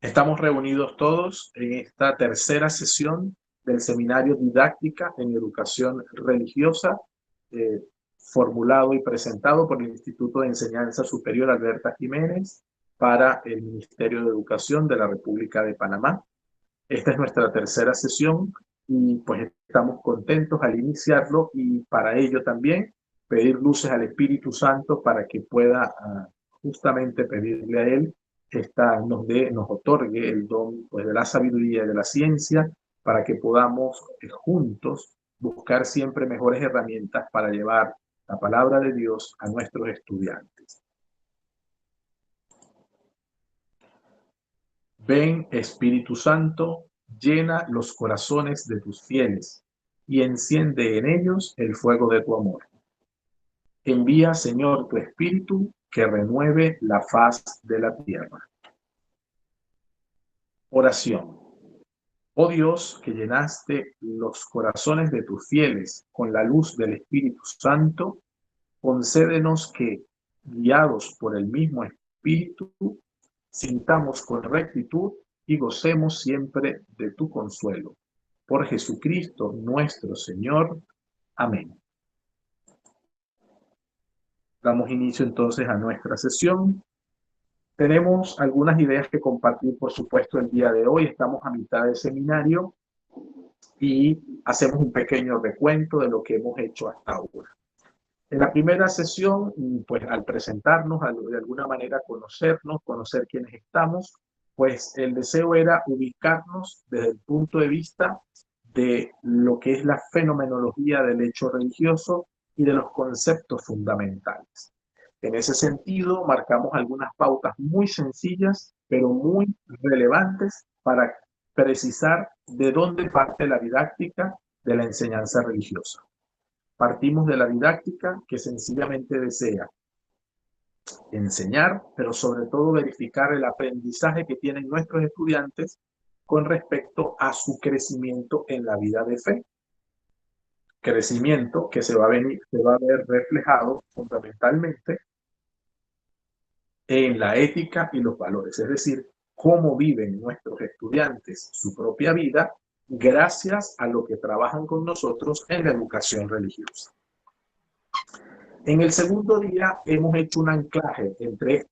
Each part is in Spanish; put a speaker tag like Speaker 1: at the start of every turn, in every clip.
Speaker 1: Estamos reunidos todos en esta tercera sesión del Seminario Didáctica en Educación Religiosa, formulado y presentado por el Instituto de Enseñanza Superior Alberta Jiménez para el Ministerio de Educación de la República de Panamá. Esta es nuestra tercera sesión y pues estamos contentos al iniciarlo, y para ello también pedir luces al Espíritu Santo para que pueda justamente pedirle a Él nos otorgue el don pues, de la sabiduría y de la ciencia, para que podamos juntos buscar siempre mejores herramientas para llevar la palabra de Dios a nuestros estudiantes. Ven, Espíritu Santo, llena los corazones de tus fieles y enciende en ellos el fuego de tu amor. Envía, Señor, tu Espíritu que renueve la faz de la tierra. Oración. Oh Dios, que llenaste los corazones de tus fieles con la luz del Espíritu Santo, concédenos que, guiados por el mismo Espíritu, sintamos con rectitud y gocemos siempre de tu consuelo. Por Jesucristo nuestro Señor. Amén. Damos inicio entonces a nuestra sesión. Tenemos algunas ideas que compartir, por supuesto, el día de hoy. Estamos a mitad del seminario y hacemos un pequeño recuento de lo que hemos hecho hasta ahora. En la primera sesión, pues al presentarnos, de alguna manera conocernos, conocer quiénes estamos, pues el deseo era ubicarnos desde el punto de vista de lo que es la fenomenología del hecho religioso y de los conceptos fundamentales. En ese sentido, marcamos algunas pautas muy sencillas, pero muy relevantes para precisar de dónde parte la didáctica de la enseñanza religiosa. Partimos de la didáctica, que sencillamente desea enseñar, pero sobre todo verificar el aprendizaje que tienen nuestros estudiantes con respecto a su crecimiento en la vida de fe. Crecimiento que se va a ver reflejado fundamentalmente en la ética y los valores, es decir, cómo viven nuestros estudiantes su propia vida gracias a lo que trabajan con nosotros en la educación religiosa. En el segundo día hemos hecho un anclaje entre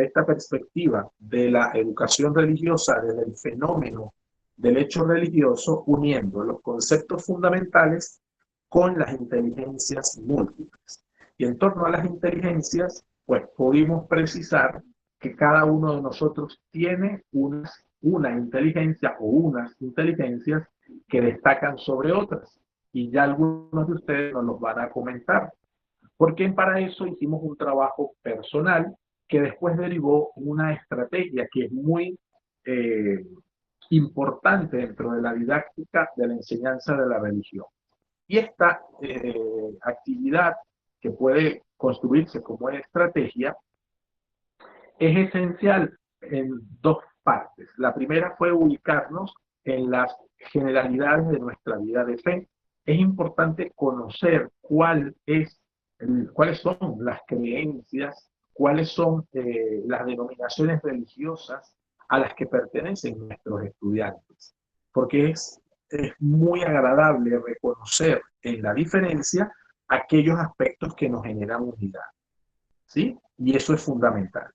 Speaker 1: esta perspectiva de la educación religiosa desde el fenómeno del hecho religioso, uniendo los conceptos fundamentales con las inteligencias múltiples. Y en torno a las inteligencias, pues pudimos precisar que cada uno de nosotros tiene una inteligencia o unas inteligencias que destacan sobre otras. Y ya algunos de ustedes nos los van a comentar. Porque para eso hicimos un trabajo personal que después derivó en una estrategia que es muy importante dentro de la didáctica de la enseñanza de la religión. Y esta actividad, que puede construirse como estrategia, es esencial en dos partes. La primera fue ubicarnos en las generalidades de nuestra vida de fe. Es importante conocer cuáles son las creencias, cuáles son las denominaciones religiosas a las que pertenecen nuestros estudiantes, porque es muy agradable reconocer en la diferencia aquellos aspectos que nos generan unidad, ¿sí? Y eso es fundamental.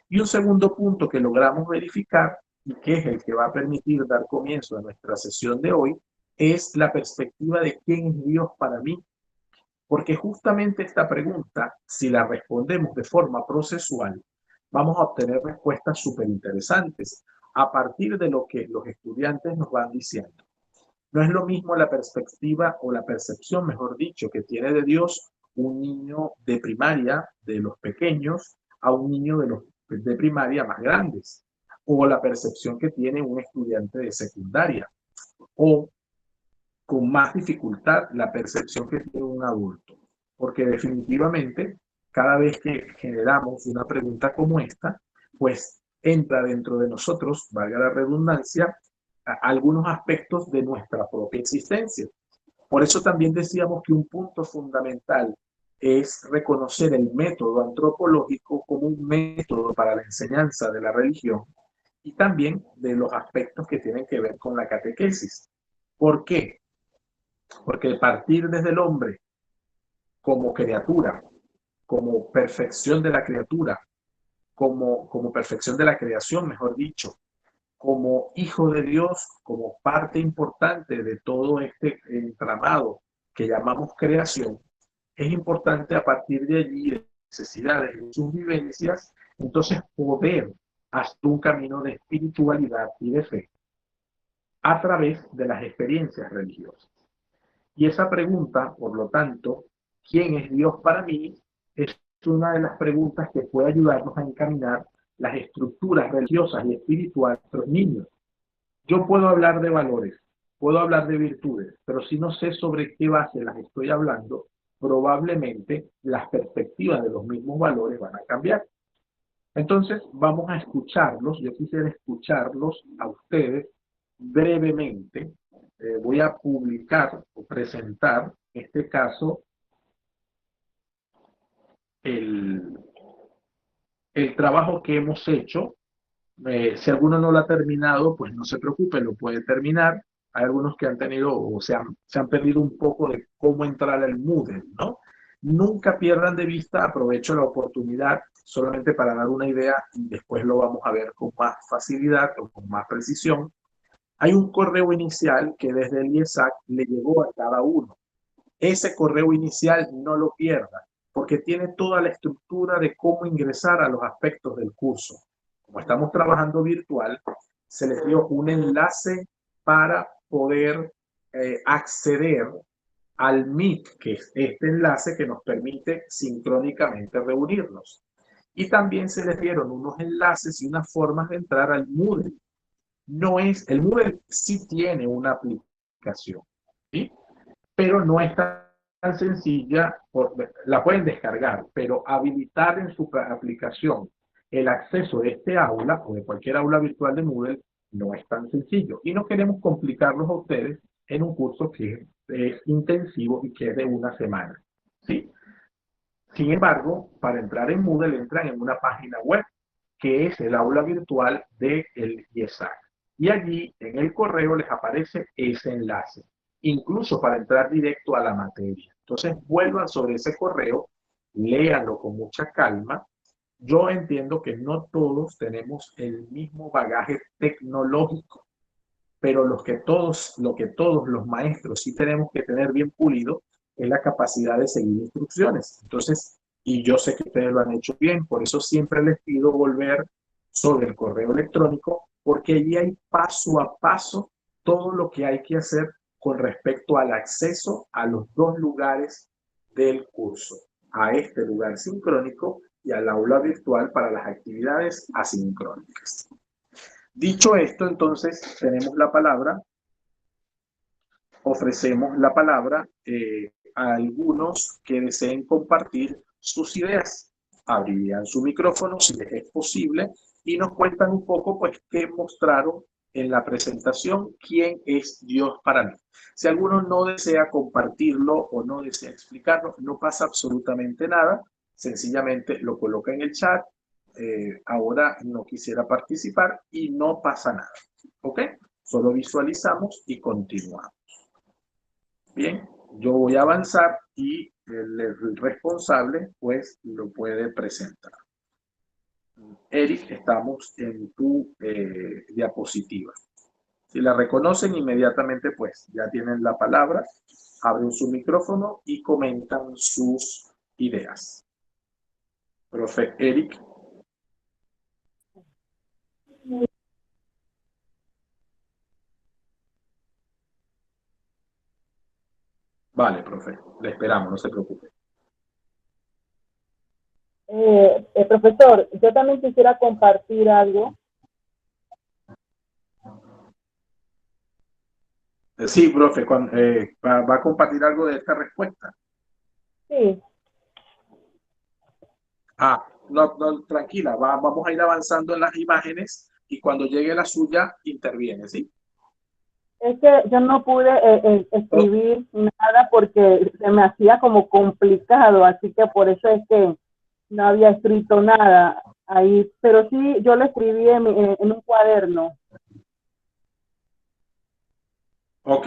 Speaker 1: Y un segundo punto que logramos verificar, y que es el que va a permitir dar comienzo a nuestra sesión de hoy, es la perspectiva de quién es Dios para mí. Porque justamente esta pregunta, si la respondemos de forma procesual, vamos a obtener respuestas súper interesantes a partir de lo que los estudiantes nos van diciendo. No es lo mismo la perspectiva o la percepción, mejor dicho, que tiene de Dios un niño de primaria, de los pequeños, a un niño de primaria más grandes, o la percepción que tiene un estudiante de secundaria, o con más dificultad la percepción que tiene un adulto. Porque definitivamente, cada vez que generamos una pregunta como esta, pues entra dentro de nosotros, valga la redundancia, algunos aspectos de nuestra propia existencia. Por eso también decíamos que un punto fundamental es reconocer el método antropológico como un método para la enseñanza de la religión, y también de los aspectos que tienen que ver con la catequesis. ¿Por qué? Porque partir desde el hombre como criatura, como perfección de la criatura, como perfección de la creación, mejor dicho, como hijo de Dios, como parte importante de todo este entramado que llamamos creación, es importante a partir de allí, de necesidades, de sus vivencias, entonces poder hacer un camino de espiritualidad y de fe a través de las experiencias religiosas. Y esa pregunta, por lo tanto, ¿quién es Dios para mí? Es una de las preguntas que puede ayudarnos a encaminar las estructuras religiosas y espirituales de nuestros niños. Yo puedo hablar de valores, puedo hablar de virtudes, pero si no sé sobre qué base las estoy hablando, probablemente las perspectivas de los mismos valores van a cambiar. Entonces, vamos a escucharlos. Yo quisiera escucharlos a ustedes brevemente. Voy a publicar o presentar, en este caso, el, el trabajo que hemos hecho. Si alguno no lo ha terminado, pues no se preocupe, lo puede terminar. Hay algunos que han tenido o se han perdido un poco de cómo entrar al Moodle, ¿no? Nunca pierdan de vista, aprovecho la oportunidad solamente para dar una idea y después lo vamos a ver con más facilidad o con más precisión. Hay un correo inicial que desde el IESAC le llegó a cada uno. Ese correo inicial no lo pierda, porque tiene toda la estructura de cómo ingresar a los aspectos del curso. Como estamos trabajando virtual, se les dio un enlace para poder acceder al Meet, que es este enlace que nos permite sincrónicamente reunirnos. Y también se les dieron unos enlaces y unas formas de entrar al Moodle. El Moodle sí tiene una aplicación, ¿sí? Pero no es tan sencilla, la pueden descargar, pero habilitar en su aplicación el acceso de este aula o de cualquier aula virtual de Moodle no es tan sencillo. Y no queremos complicarlos a ustedes en un curso que es intensivo y que es de una semana, ¿sí? Sin embargo, para entrar en Moodle entran en una página web que es el aula virtual del IESAC. Y allí en el correo les aparece ese enlace, incluso para entrar directo a la materia. Entonces vuelvan sobre ese correo, léanlo con mucha calma. Yo entiendo que no todos tenemos el mismo bagaje tecnológico, pero lo que todos los maestros sí tenemos que tener bien pulido es la capacidad de seguir instrucciones. Entonces, y yo sé que ustedes lo han hecho bien, por eso siempre les pido volver sobre el correo electrónico, porque allí hay paso a paso todo lo que hay que hacer con respecto al acceso a los dos lugares del curso, a este lugar sincrónico y al aula virtual para las actividades asincrónicas. Dicho esto, entonces tenemos la palabra, ofrecemos la palabra a algunos que deseen compartir sus ideas. Abrirían su micrófono si les es posible y nos cuentan un poco, pues, qué mostraron en la presentación, quién es Dios para mí. Si alguno no desea compartirlo o no desea explicarlo, no pasa absolutamente nada. Sencillamente lo coloca en el chat. Ahora no quisiera participar y no pasa nada. ¿Ok? Solo visualizamos y continuamos. Bien, yo voy a avanzar y el responsable pues lo puede presentar. Eric, estamos en tu diapositiva. Si la reconocen inmediatamente pues ya tienen la palabra, abren su micrófono y comentan sus ideas. Profe Eric. Vale, profe, le esperamos, no se preocupe.
Speaker 2: Profesor, yo también quisiera compartir algo.
Speaker 1: Sí, profe, va a compartir algo de esta respuesta.
Speaker 2: Sí.
Speaker 1: No, no, tranquila, vamos a ir avanzando en las imágenes y cuando llegue la suya, interviene, ¿sí?
Speaker 2: Es que yo no pude escribir nada porque se me hacía como complicado, así que por eso es que no había escrito nada. ahí, pero sí, yo lo escribí en un cuaderno.
Speaker 1: Ok.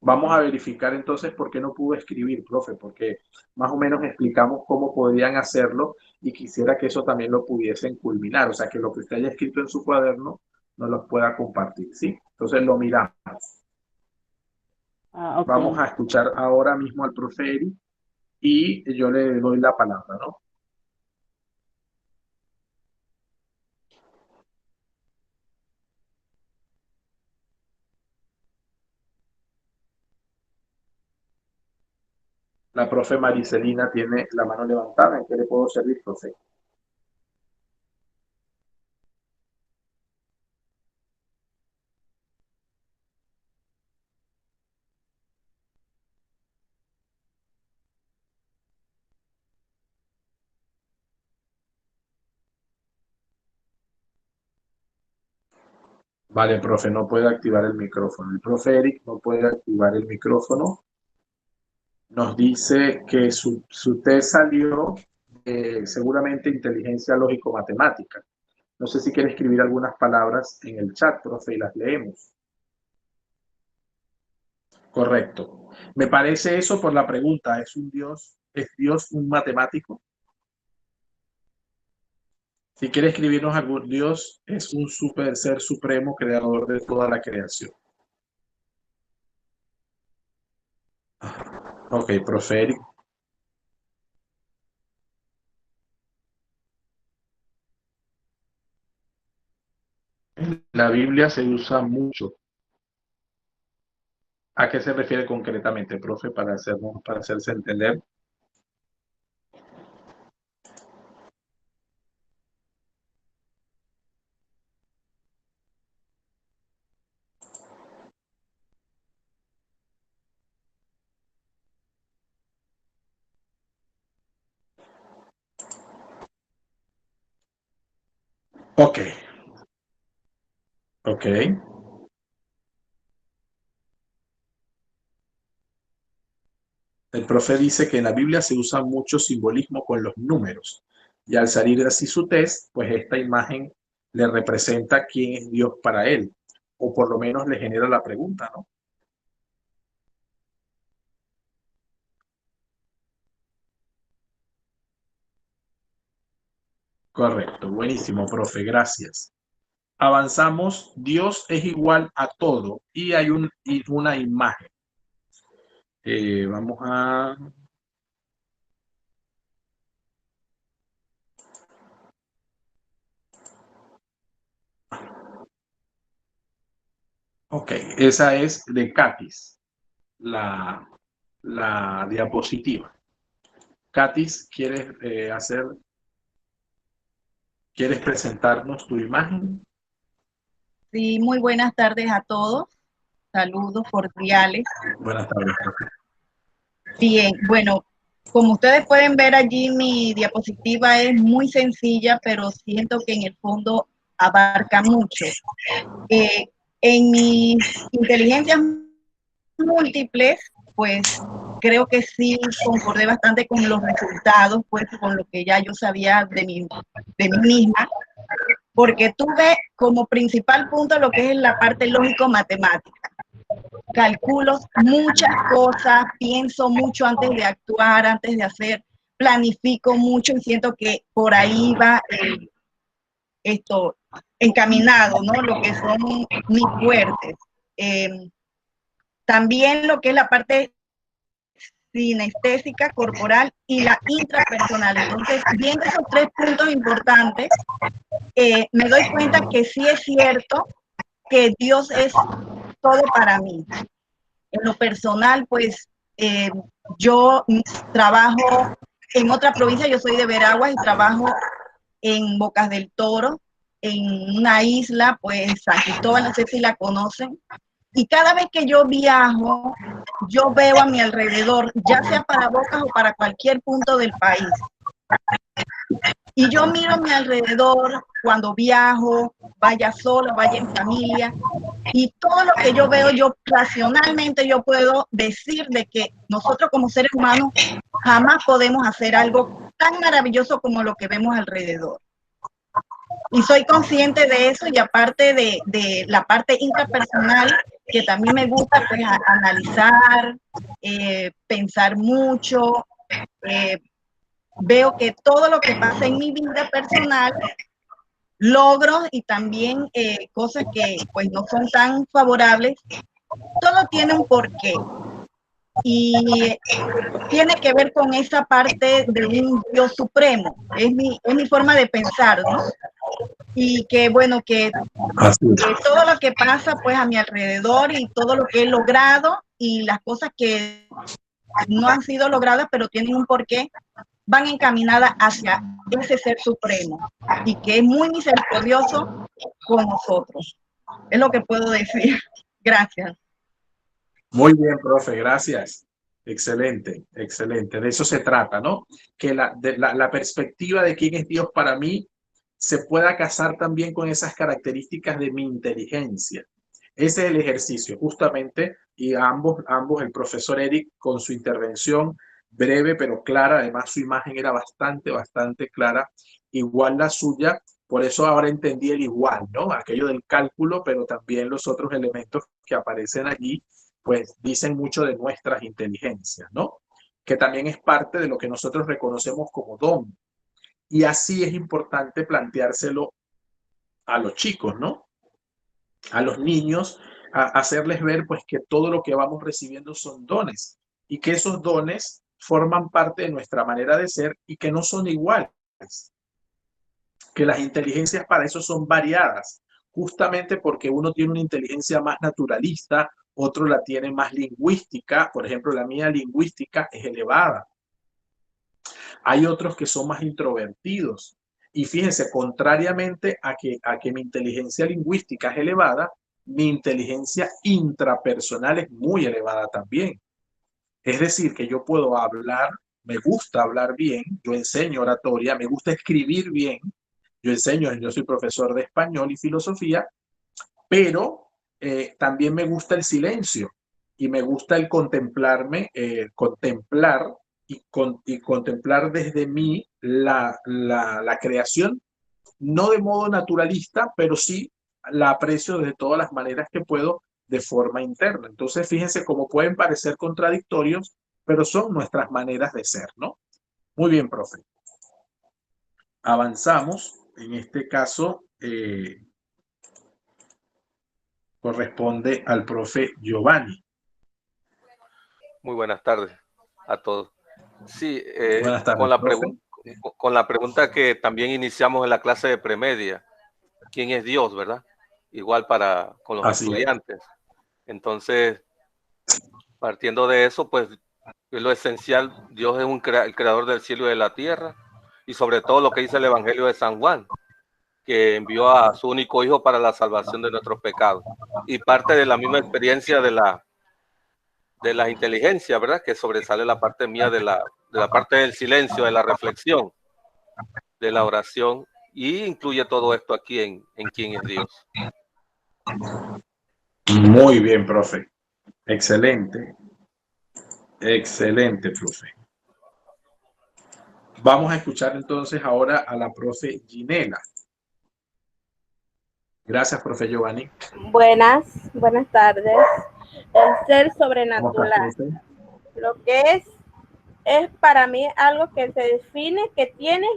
Speaker 1: Vamos a verificar entonces por qué no pudo escribir, profe, porque más o menos explicamos cómo podrían hacerlo y quisiera que eso también lo pudiesen culminar, o sea, que lo que usted haya escrito en su cuaderno nos lo pueda compartir, ¿sí? Entonces lo miramos.
Speaker 2: Ah, ok.
Speaker 1: Vamos a escuchar ahora mismo al profe Eric y yo le doy la palabra, ¿no? La profe Maricelina tiene la mano levantada. ¿En qué le puedo servir, profe? Vale, profe, no puede activar el micrófono. El profe Eric no puede activar el micrófono. Nos dice que su test salió seguramente inteligencia lógico-matemática. No sé si quiere escribir algunas palabras en el chat, profe, y las leemos. Correcto. Me parece eso por la pregunta. ¿Es Dios un matemático? Si quiere escribirnos algún Dios, es un super ser supremo creador de toda la creación. Ok, profe Eric. En la Biblia se usa mucho. ¿A qué se refiere concretamente, profe, para hacerse entender? Ok, ok. El profe dice que en la Biblia se usa mucho simbolismo con los números. Y al salir así su test, pues esta imagen le representa quién es Dios para él. O por lo menos le genera la pregunta, ¿no? Correcto, buenísimo, profe, gracias. Avanzamos, Dios es igual a todo y hay una imagen. Vamos a... Ok, esa es de Katis, la, la diapositiva. Katis, ¿quieres presentarnos tu imagen?
Speaker 3: Sí, muy buenas tardes a todos. Saludos cordiales.
Speaker 1: Buenas tardes, profe.
Speaker 3: Bien, bueno, como ustedes pueden ver allí, mi diapositiva es muy sencilla, pero siento que en el fondo abarca mucho. En mis inteligencias múltiples, pues creo que sí concordé bastante con los resultados, pues con lo que ya yo sabía de mí misma, porque tuve como principal punto lo que es la parte lógico-matemática. Calculo muchas cosas, pienso mucho antes de actuar, antes de hacer, planifico mucho y siento que por ahí va esto encaminado, ¿no? Lo que son mis fuertes. También lo que es la parte sinestésica corporal y la intrapersonal. Entonces, viendo esos tres puntos importantes, me doy cuenta que sí es cierto que Dios es todo para mí. En lo personal, pues yo trabajo en otra provincia, yo soy de Veraguas y trabajo en Bocas del Toro, en una isla, pues San Cristóbal, no sé si la conocen. Y cada vez que yo viajo, yo veo a mi alrededor, ya sea para Bocas o para cualquier punto del país. Y yo miro a mi alrededor cuando viajo, vaya sola, vaya en familia, y todo lo que yo veo, yo racionalmente yo puedo decir de que nosotros como seres humanos jamás podemos hacer algo tan maravilloso como lo que vemos alrededor. Y soy consciente de eso, y aparte de la parte intrapersonal, que también me gusta pues, analizar, pensar mucho, veo que todo lo que pasa en mi vida personal, logros y también cosas que pues no son tan favorables, todo tiene un porqué. Y tiene que ver con esa parte de un Dios supremo. Es mi forma de pensar, ¿no? Y que bueno, que todo lo que pasa pues a mi alrededor y todo lo que he logrado y las cosas que no han sido logradas pero tienen un porqué, van encaminadas hacia ese ser supremo y que es muy misericordioso con nosotros. Es lo que puedo decir. Gracias.
Speaker 1: Muy bien, profe, gracias. Excelente, excelente. De eso se trata, ¿no? Que la perspectiva de quién es Dios para mí se pueda casar también con esas características de mi inteligencia. Ese es el ejercicio, justamente, y ambos, el profesor Eric, con su intervención breve pero clara, además su imagen era bastante clara, igual la suya, por eso ahora entendí el igual, ¿no? Aquello del cálculo, pero también los otros elementos que aparecen allí, pues dicen mucho de nuestras inteligencias, ¿no? Que también es parte de lo que nosotros reconocemos como don. Y así es importante planteárselo a los chicos, ¿no? A los niños, hacerles ver pues que todo lo que vamos recibiendo son dones y que esos dones forman parte de nuestra manera de ser y que no son iguales, que las inteligencias para eso son variadas, justamente porque uno tiene una inteligencia más naturalista, otro la tiene más lingüística, por ejemplo, la mía lingüística es elevada. Hay otros que son más introvertidos. Y fíjense, contrariamente a que mi inteligencia lingüística es elevada, mi inteligencia intrapersonal es muy elevada también. Es decir, que yo puedo hablar, me gusta hablar bien, yo enseño oratoria, me gusta escribir bien, yo enseño, yo soy profesor de español y filosofía, pero también me gusta el silencio y me gusta el contemplarme, contemplar y contemplar desde mí la creación, no de modo naturalista, pero sí la aprecio de todas las maneras que puedo de forma interna. Entonces, fíjense cómo pueden parecer contradictorios, pero son nuestras maneras de ser, ¿no? Muy bien, profe. Avanzamos. En este caso, corresponde al profe Giovanni.
Speaker 4: Muy buenas tardes a todos. Sí,
Speaker 1: Buenas tardes,
Speaker 4: con la pregunta que también iniciamos en la clase de premedia, ¿quién es Dios, verdad? Igual con los estudiantes. Entonces, partiendo de eso, pues es lo esencial. Dios es el creador del cielo y de la tierra, y sobre todo lo que dice el Evangelio de San Juan, que envió a su único hijo para la salvación de nuestros pecados. Y parte de la misma experiencia de la inteligencia, ¿verdad? Que sobresale la parte mía de la parte del silencio, de la reflexión, de la oración, y incluye todo esto aquí en quién es Dios.
Speaker 1: Muy bien, profe. Excelente. Excelente, profe. Vamos a escuchar entonces ahora a la profe Ginela. Gracias, profe Giovanni.
Speaker 2: Buenas tardes. El ser sobrenatural. Lo que es para mí algo que se define, que tiene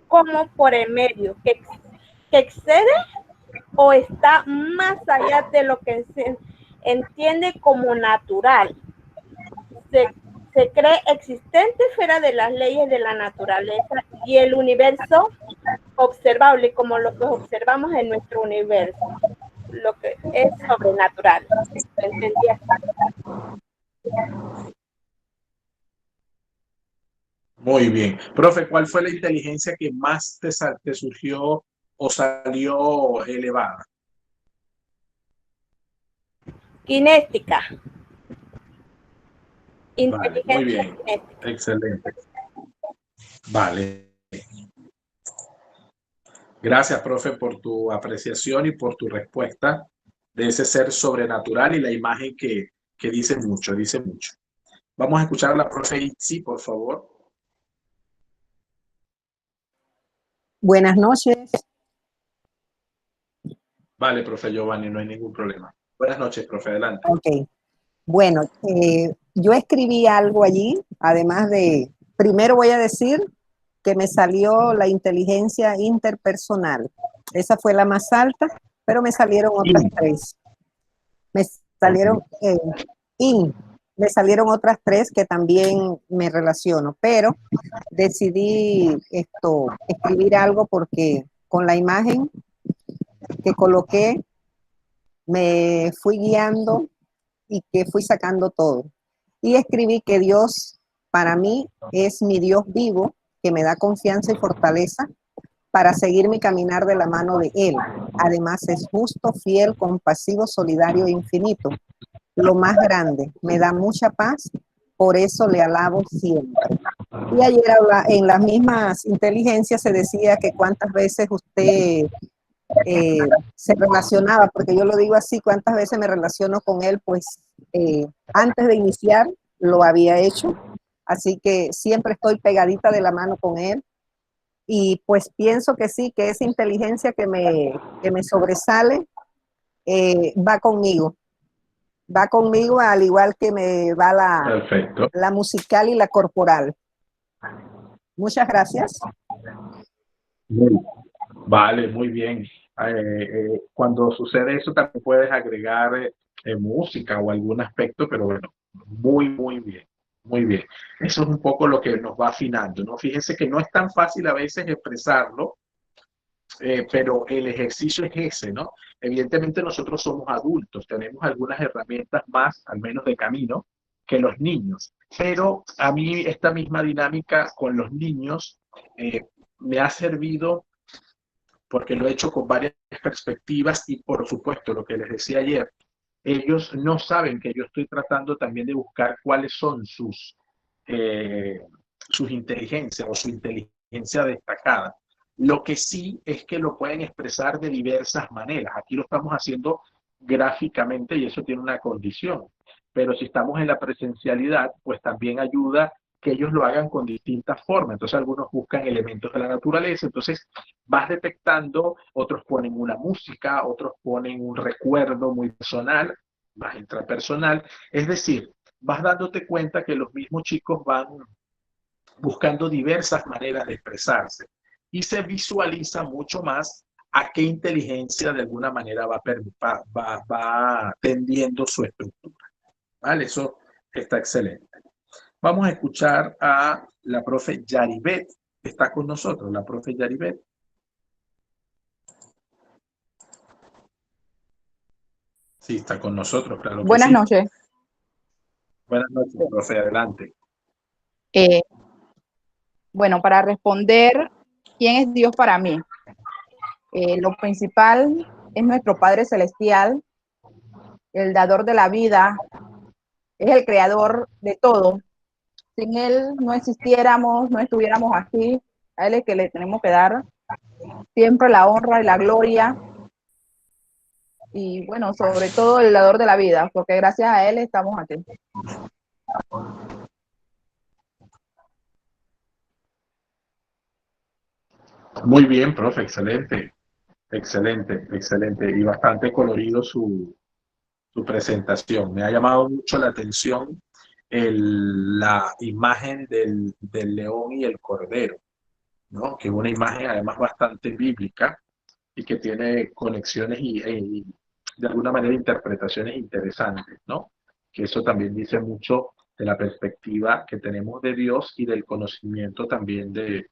Speaker 2: como por el medio, que excede o está más allá de lo que se entiende como natural. Se cree existente fuera de las leyes de la naturaleza y el universo observable como lo que observamos en nuestro universo, lo que es sobrenatural. ¿Entendí hasta?
Speaker 1: Muy bien. Profe, ¿cuál fue la inteligencia que más te surgió o salió elevada?
Speaker 2: Kinética.
Speaker 1: Vale, muy bien. Kinética. Excelente. Vale. Gracias, profe, por tu apreciación y por tu respuesta de ese ser sobrenatural y la imagen que dice mucho, dice mucho. Vamos a escuchar a la profe Itzi, por favor.
Speaker 5: Buenas noches.
Speaker 1: Vale, profe Giovanni, no hay ningún problema. Buenas noches, profe, adelante.
Speaker 5: Ok. Bueno, yo escribí algo allí, además de, primero voy a decir que me salió la inteligencia interpersonal. Esa fue la más alta, pero me salieron otras tres. Me salieron, me salieron otras tres que también me relaciono, pero decidí escribir algo porque con la imagen que coloqué me fui guiando y que fui sacando todo. Y escribí que Dios para mí es mi Dios vivo, que me da confianza y fortaleza para seguir mi caminar de la mano de Él. Además es justo, fiel, compasivo, solidario e infinito. Lo más grande, me da mucha paz, por eso le alabo siempre. Y ayer en las mismas inteligencias se decía que cuántas veces usted se relacionaba, porque yo lo digo así, cuántas veces me relaciono con él, pues antes de iniciar lo había hecho, así que siempre estoy pegadita de la mano con él y pues pienso que sí, que esa inteligencia que me sobresale va conmigo al igual que me va la musical y la corporal. Muchas gracias.
Speaker 1: Vale, muy bien. Cuando sucede eso también puedes agregar música o algún aspecto, pero bueno, muy bien, muy bien. Eso es un poco lo que nos va afinando, ¿no? Fíjense que no es tan fácil a veces expresarlo, pero el ejercicio es ese, ¿no? Evidentemente nosotros somos adultos, tenemos algunas herramientas más, al menos de camino, que los niños, pero a mí esta misma dinámica con los niños me ha servido porque lo he hecho con varias perspectivas y por supuesto lo que les decía ayer, ellos no saben que yo estoy tratando también de buscar cuáles son sus inteligencias o su inteligencia destacada. Lo que sí es que lo pueden expresar de diversas maneras. Aquí lo estamos haciendo gráficamente y eso tiene una condición. Pero si estamos en la presencialidad, pues también ayuda que ellos lo hagan con distintas formas. Entonces algunos buscan elementos de la naturaleza, entonces vas detectando, otros ponen una música, otros ponen un recuerdo muy personal, más intrapersonal. Es decir, vas dándote cuenta que los mismos chicos van buscando diversas maneras de expresarse y se visualiza mucho más a qué inteligencia de alguna manera va tendiendo su estructura. ¿Vale? Eso está excelente. Vamos a escuchar a la profe Yaribet, que está con nosotros, la profe Yaribet. Sí, está con nosotros, claro que
Speaker 6: Buenas
Speaker 1: sí.
Speaker 6: noches.
Speaker 1: Buenas noches, profe, adelante.
Speaker 6: Bueno, para responder, ¿quién es Dios para mí? Lo principal es nuestro Padre Celestial, el dador de la vida, es el creador de todo. Sin Él no existiéramos, no estuviéramos aquí. A Él es que le tenemos que dar siempre la honra y la gloria. Y bueno, sobre todo el dador de la vida, porque gracias a Él estamos aquí.
Speaker 1: Muy bien, profe, excelente. Excelente, excelente. Y bastante colorido su presentación. Me ha llamado mucho la atención la imagen del león y el cordero, ¿no? Que es una imagen además bastante bíblica y que tiene conexiones y de alguna manera interpretaciones interesantes, ¿no? Que eso también dice mucho de la perspectiva que tenemos de Dios y del conocimiento también de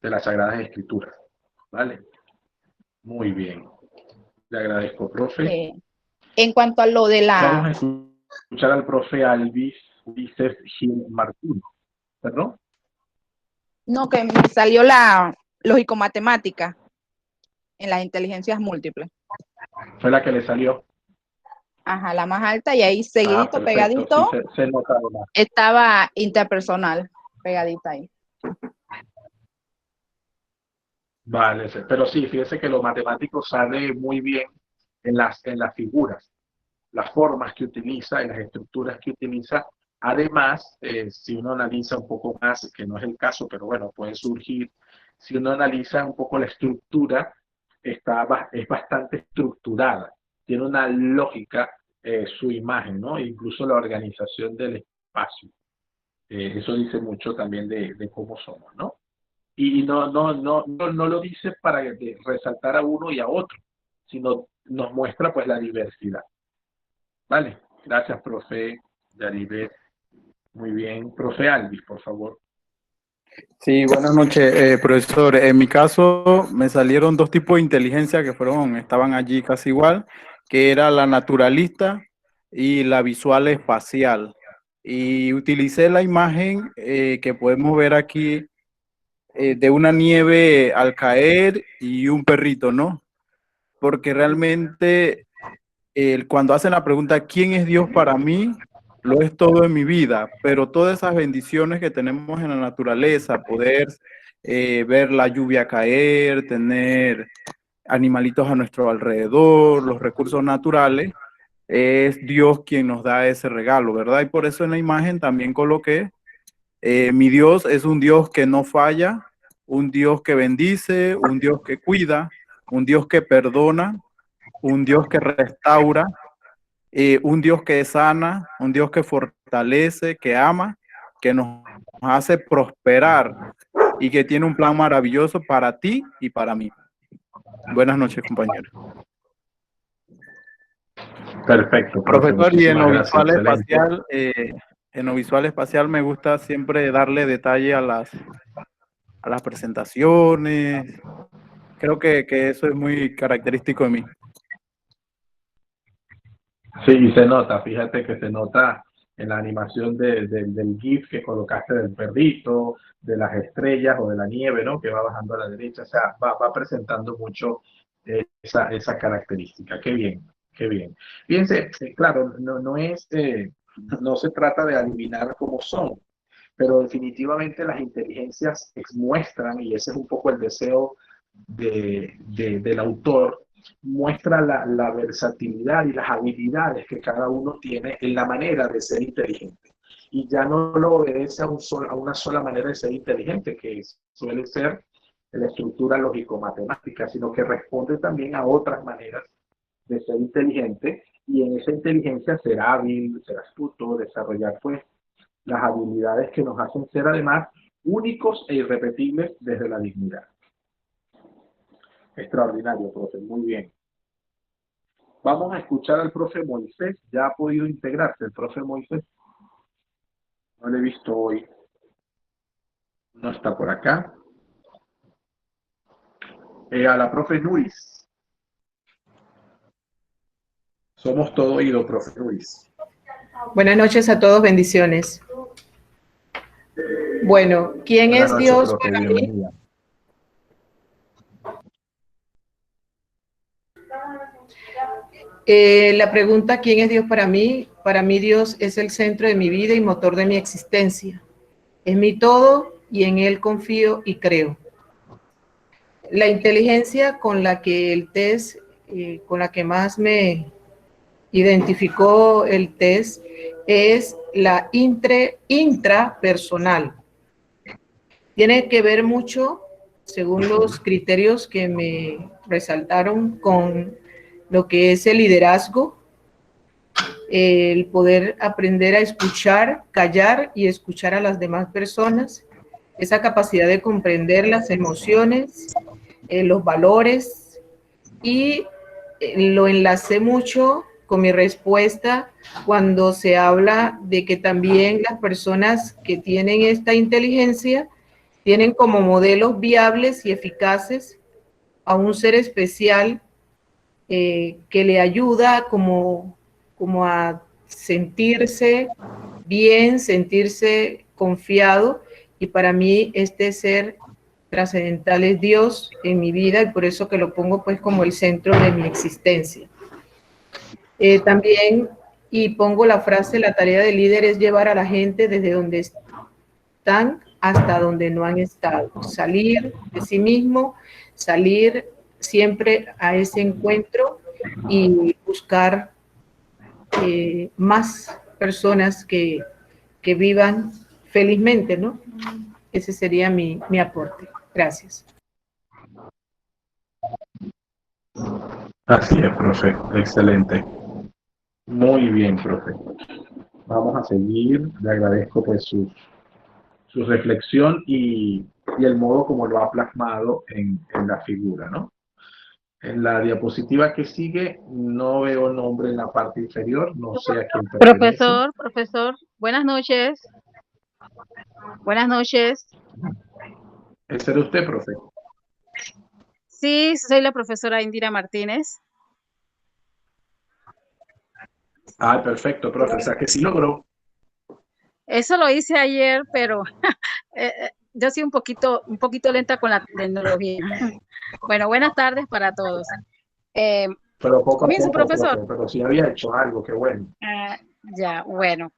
Speaker 1: las Sagradas Escrituras, ¿vale? Muy bien. Le agradezco, profe.
Speaker 6: En cuanto a lo de
Speaker 1: Vamos a escuchar al profe Alvis Ulises Gil Martino, ¿perdón?
Speaker 6: No, que me salió la lógico-matemática en las inteligencias múltiples.
Speaker 1: Fue la que le salió.
Speaker 6: Ajá, la más alta y ahí seguidito, pegadito,
Speaker 1: sí, se notaba más.
Speaker 6: estaba interpersonal, pegadita ahí.
Speaker 1: Vale, pero sí, fíjese que lo matemático sale muy bien en las figuras, las formas que utiliza, en las estructuras que utiliza. Además, si uno analiza un poco más, que no es el caso, pero bueno, puede surgir, si uno analiza un poco la estructura, es bastante estructurada, tiene una lógica su imagen, ¿no? Incluso la organización del espacio. Eso dice mucho también de cómo somos, ¿no? Y no lo dice para resaltar a uno y a otro, sino nos muestra pues la diversidad. Vale, gracias, profe Yaribet. Muy bien, profe Alvis, por favor.
Speaker 7: Sí, buenas noches, profesor. En mi caso me salieron dos tipos de inteligencia que estaban allí casi igual, que era la naturalista y la visual espacial. Y utilicé la imagen que podemos ver aquí de una nieve al caer y un perrito, ¿no? Porque realmente cuando hacen la pregunta, ¿quién es Dios para mí? Lo es todo en mi vida, pero todas esas bendiciones que tenemos en la naturaleza, poder ver la lluvia caer, tener animalitos a nuestro alrededor, los recursos naturales, es Dios quien nos da ese regalo, ¿verdad? Y por eso en la imagen también coloqué, mi Dios es un Dios que no falla, un Dios que bendice, un Dios que cuida, un Dios que perdona, un Dios que restaura, un Dios que sana, un Dios que fortalece, que ama, que nos hace prosperar y que tiene un plan maravilloso para ti y para mí. Buenas noches, compañeros.
Speaker 1: Perfecto,
Speaker 7: profesor. Y en lo visual
Speaker 1: excelente.
Speaker 7: espacial, me gusta siempre darle detalle a las presentaciones. Creo que eso es muy característico de mí.
Speaker 1: Sí, se nota, fíjate que se nota en la animación del GIF que colocaste del perrito, de las estrellas o de la nieve, ¿no? Que va bajando a la derecha, o sea, va presentando mucho esa característica. Qué bien, qué bien. Fíjense, claro, no se trata de adivinar cómo son, pero definitivamente las inteligencias muestran, y ese es un poco el deseo del autor, muestra la versatilidad y las habilidades que cada uno tiene en la manera de ser inteligente. Y ya no lo obedece a una sola manera de ser inteligente, que suele ser la estructura lógico-matemática, sino que responde también a otras maneras de ser inteligente, y en esa inteligencia ser hábil, ser astuto, desarrollar pues las habilidades que nos hacen ser además únicos e irrepetibles desde la dignidad. Extraordinario, profe, muy bien. Vamos a escuchar al profe Moisés. Ya ha podido integrarse el profe Moisés. No lo he visto hoy. No está por acá. A la profe Nuris. Somos todo oído, profe Nuris.
Speaker 8: Buenas noches a todos, bendiciones. Bueno, ¿quién
Speaker 1: Buenas
Speaker 8: es
Speaker 1: noches,
Speaker 8: Dios
Speaker 1: profe,
Speaker 8: para
Speaker 1: bienvenida.
Speaker 8: mí? La pregunta, ¿quién es Dios para mí? Para mí Dios es el centro de mi vida y motor de mi existencia. Es mi todo y en Él confío y creo. La inteligencia con la que el test, con la que más me identificó el test, es la intrapersonal. Tiene que ver mucho, según los criterios que me resaltaron, con lo que es el liderazgo, el poder aprender a escuchar, callar y escuchar a las demás personas, esa capacidad de comprender las emociones, los valores, y lo enlacé mucho con mi respuesta cuando se habla de que también las personas que tienen esta inteligencia tienen como modelos viables y eficaces a un ser especial que le ayuda como a sentirse bien, sentirse confiado, y para mí este ser trascendental es Dios en mi vida, y por eso que lo pongo pues como el centro de mi existencia. También, y pongo la frase, la tarea del líder es llevar a la gente desde donde están hasta donde no han estado, salir de sí mismo, salir siempre a ese encuentro y buscar más personas que vivan felizmente, ¿no? Ese sería mi aporte. Gracias.
Speaker 1: Así es, profe. Excelente. Muy bien, profe. Vamos a seguir. Le agradezco pues su reflexión y el modo como lo ha plasmado en la figura, ¿no? En la diapositiva que sigue no veo nombre en la parte inferior, no sé a quién pertenece.
Speaker 9: Profesor, buenas noches. Buenas noches.
Speaker 1: ¿Ese era usted, profe?
Speaker 9: Sí, soy la profesora Indira Martínez.
Speaker 1: Ah, perfecto, profe, o sea que sí logró.
Speaker 9: Eso lo hice ayer, pero yo soy un poquito lenta con la tecnología. Bueno, buenas tardes para todos.
Speaker 1: Pero poco a poco,
Speaker 9: profesor.
Speaker 1: profe, pero sí había hecho algo, qué bueno.
Speaker 9: Ya, bueno.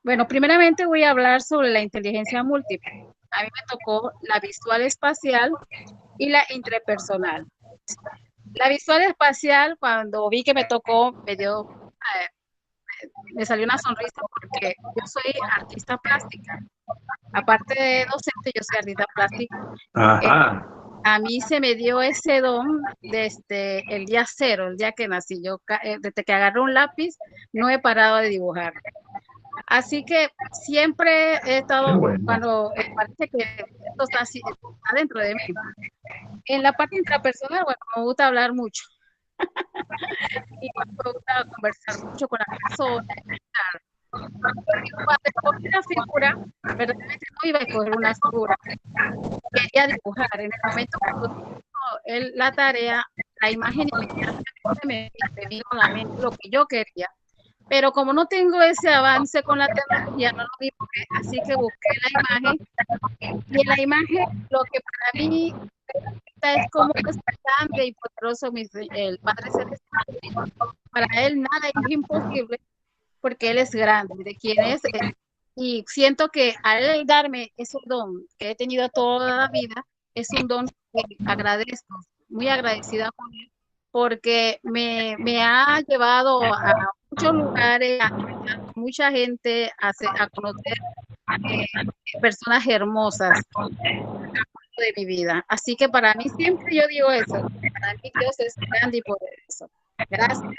Speaker 9: Bueno, primeramente voy a hablar sobre la inteligencia múltiple. A mí me tocó la visual espacial y la interpersonal. La visual espacial, cuando vi que me tocó, me salió una sonrisa porque yo soy artista plástica. Aparte de docente, yo soy artista plástica. A mí se me dio ese don desde el día cero, el día que nací. Yo, desde que agarré un lápiz, no he parado de dibujar. Así que siempre he estado, cuando parece que esto está dentro de mí. En la parte intrapersonal, bueno, me gusta hablar mucho. Y me gusta conversar mucho con las personas. Cuando escogí la figura, verdaderamente no iba a escoger una figura. Quería dibujar. En el momento que hizo la tarea, la imagen inmediatamente me vino a la mente lo que yo quería. Pero como no tengo ese avance con la tecnología, no lo dibujé, así que busqué la imagen. Y en la imagen, lo que para mí es como es grande y poderoso el Padre Celestial. Para él nada es imposible porque él es grande, de quien es. Y siento que al darme ese don que he tenido toda la vida, es un don que agradezco, muy agradecida con él, porque me ha llevado a muchos lugares, a mucha gente, a conocer personas hermosas de mi vida. Así que para mí siempre yo digo eso, para mí Dios es grande y poderoso. Gracias.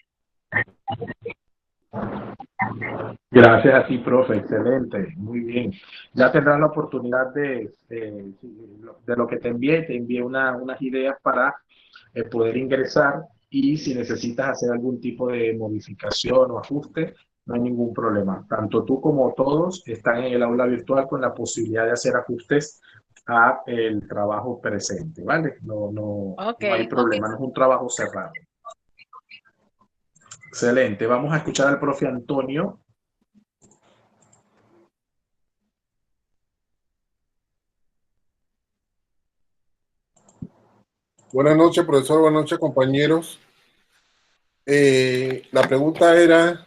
Speaker 1: Gracias a ti, profe, excelente, muy bien. Ya tendrás la oportunidad de lo que te envié unas ideas para poder ingresar, y si necesitas hacer algún tipo de modificación o ajuste, no hay ningún problema. Tanto tú como todos están en el aula virtual con la posibilidad de hacer ajustes a el trabajo presente, ¿vale? No hay problema, no es un trabajo cerrado. Excelente, vamos a escuchar al profe Antonio.
Speaker 10: Buenas noches, profesor. Buenas noches, compañeros. La pregunta era,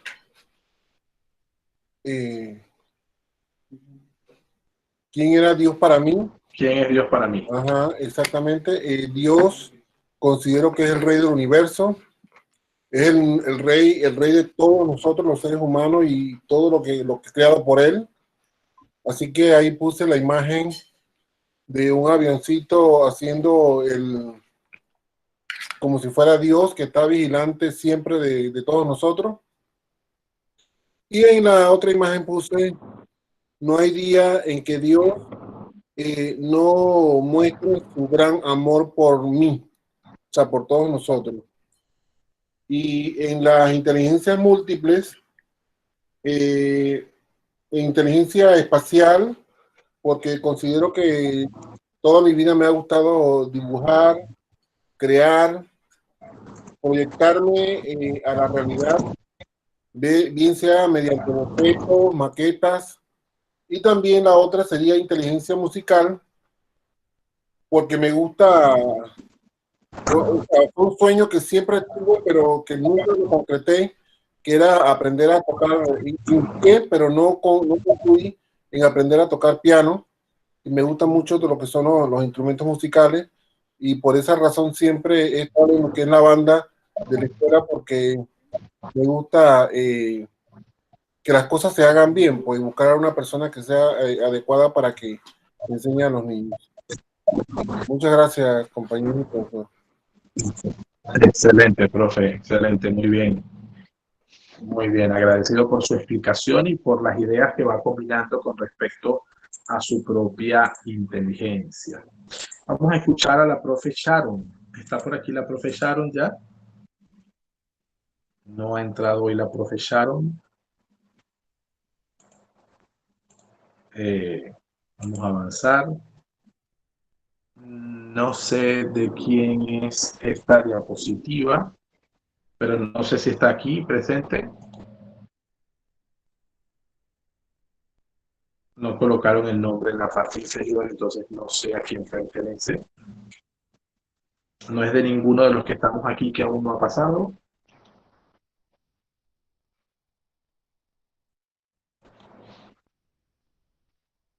Speaker 10: ¿quién era Dios para mí?
Speaker 1: ¿Quién es Dios para mí?
Speaker 10: Ajá, exactamente. Dios, considero que es el rey del universo, es el rey de todos nosotros, los seres humanos, y todo lo que es creado por él. Así que ahí puse la imagen de un avioncito haciendo como si fuera Dios, que está vigilante siempre de todos nosotros. Y en la otra imagen puse, no hay día en que Dios no muestre su gran amor por mí, o sea, por todos nosotros. Y en las inteligencias múltiples, inteligencia espacial, porque considero que toda mi vida me ha gustado dibujar, crear, proyectarme a la realidad, bien sea mediante bocetos, maquetas, y también la otra sería inteligencia musical, porque me gusta, fue un sueño que siempre tuve, pero que nunca lo concreté, que era aprender a tocar, pero no concluí en aprender a tocar piano, y me gusta mucho de lo que son los instrumentos musicales, y por esa razón siempre he estado en lo que es la banda de la escuela, porque me gusta que las cosas se hagan bien, pues buscar a una persona que sea adecuada para que enseñe a los niños. Muchas gracias, compañero y profesor.
Speaker 1: Excelente, profe, excelente, muy bien. Muy bien, agradecido por su explicación y por las ideas que va combinando con respecto a su propia inteligencia. Vamos a escuchar a la profe Sharon. ¿Está por aquí la profe Sharon ya? No ha entrado hoy la profe Sharon. Vamos a avanzar. No sé de quién es esta diapositiva, pero no sé si está aquí presente. No colocaron el nombre en la parte inferior, entonces no sé a quién pertenece. No es de ninguno de los que estamos aquí que aún no ha pasado.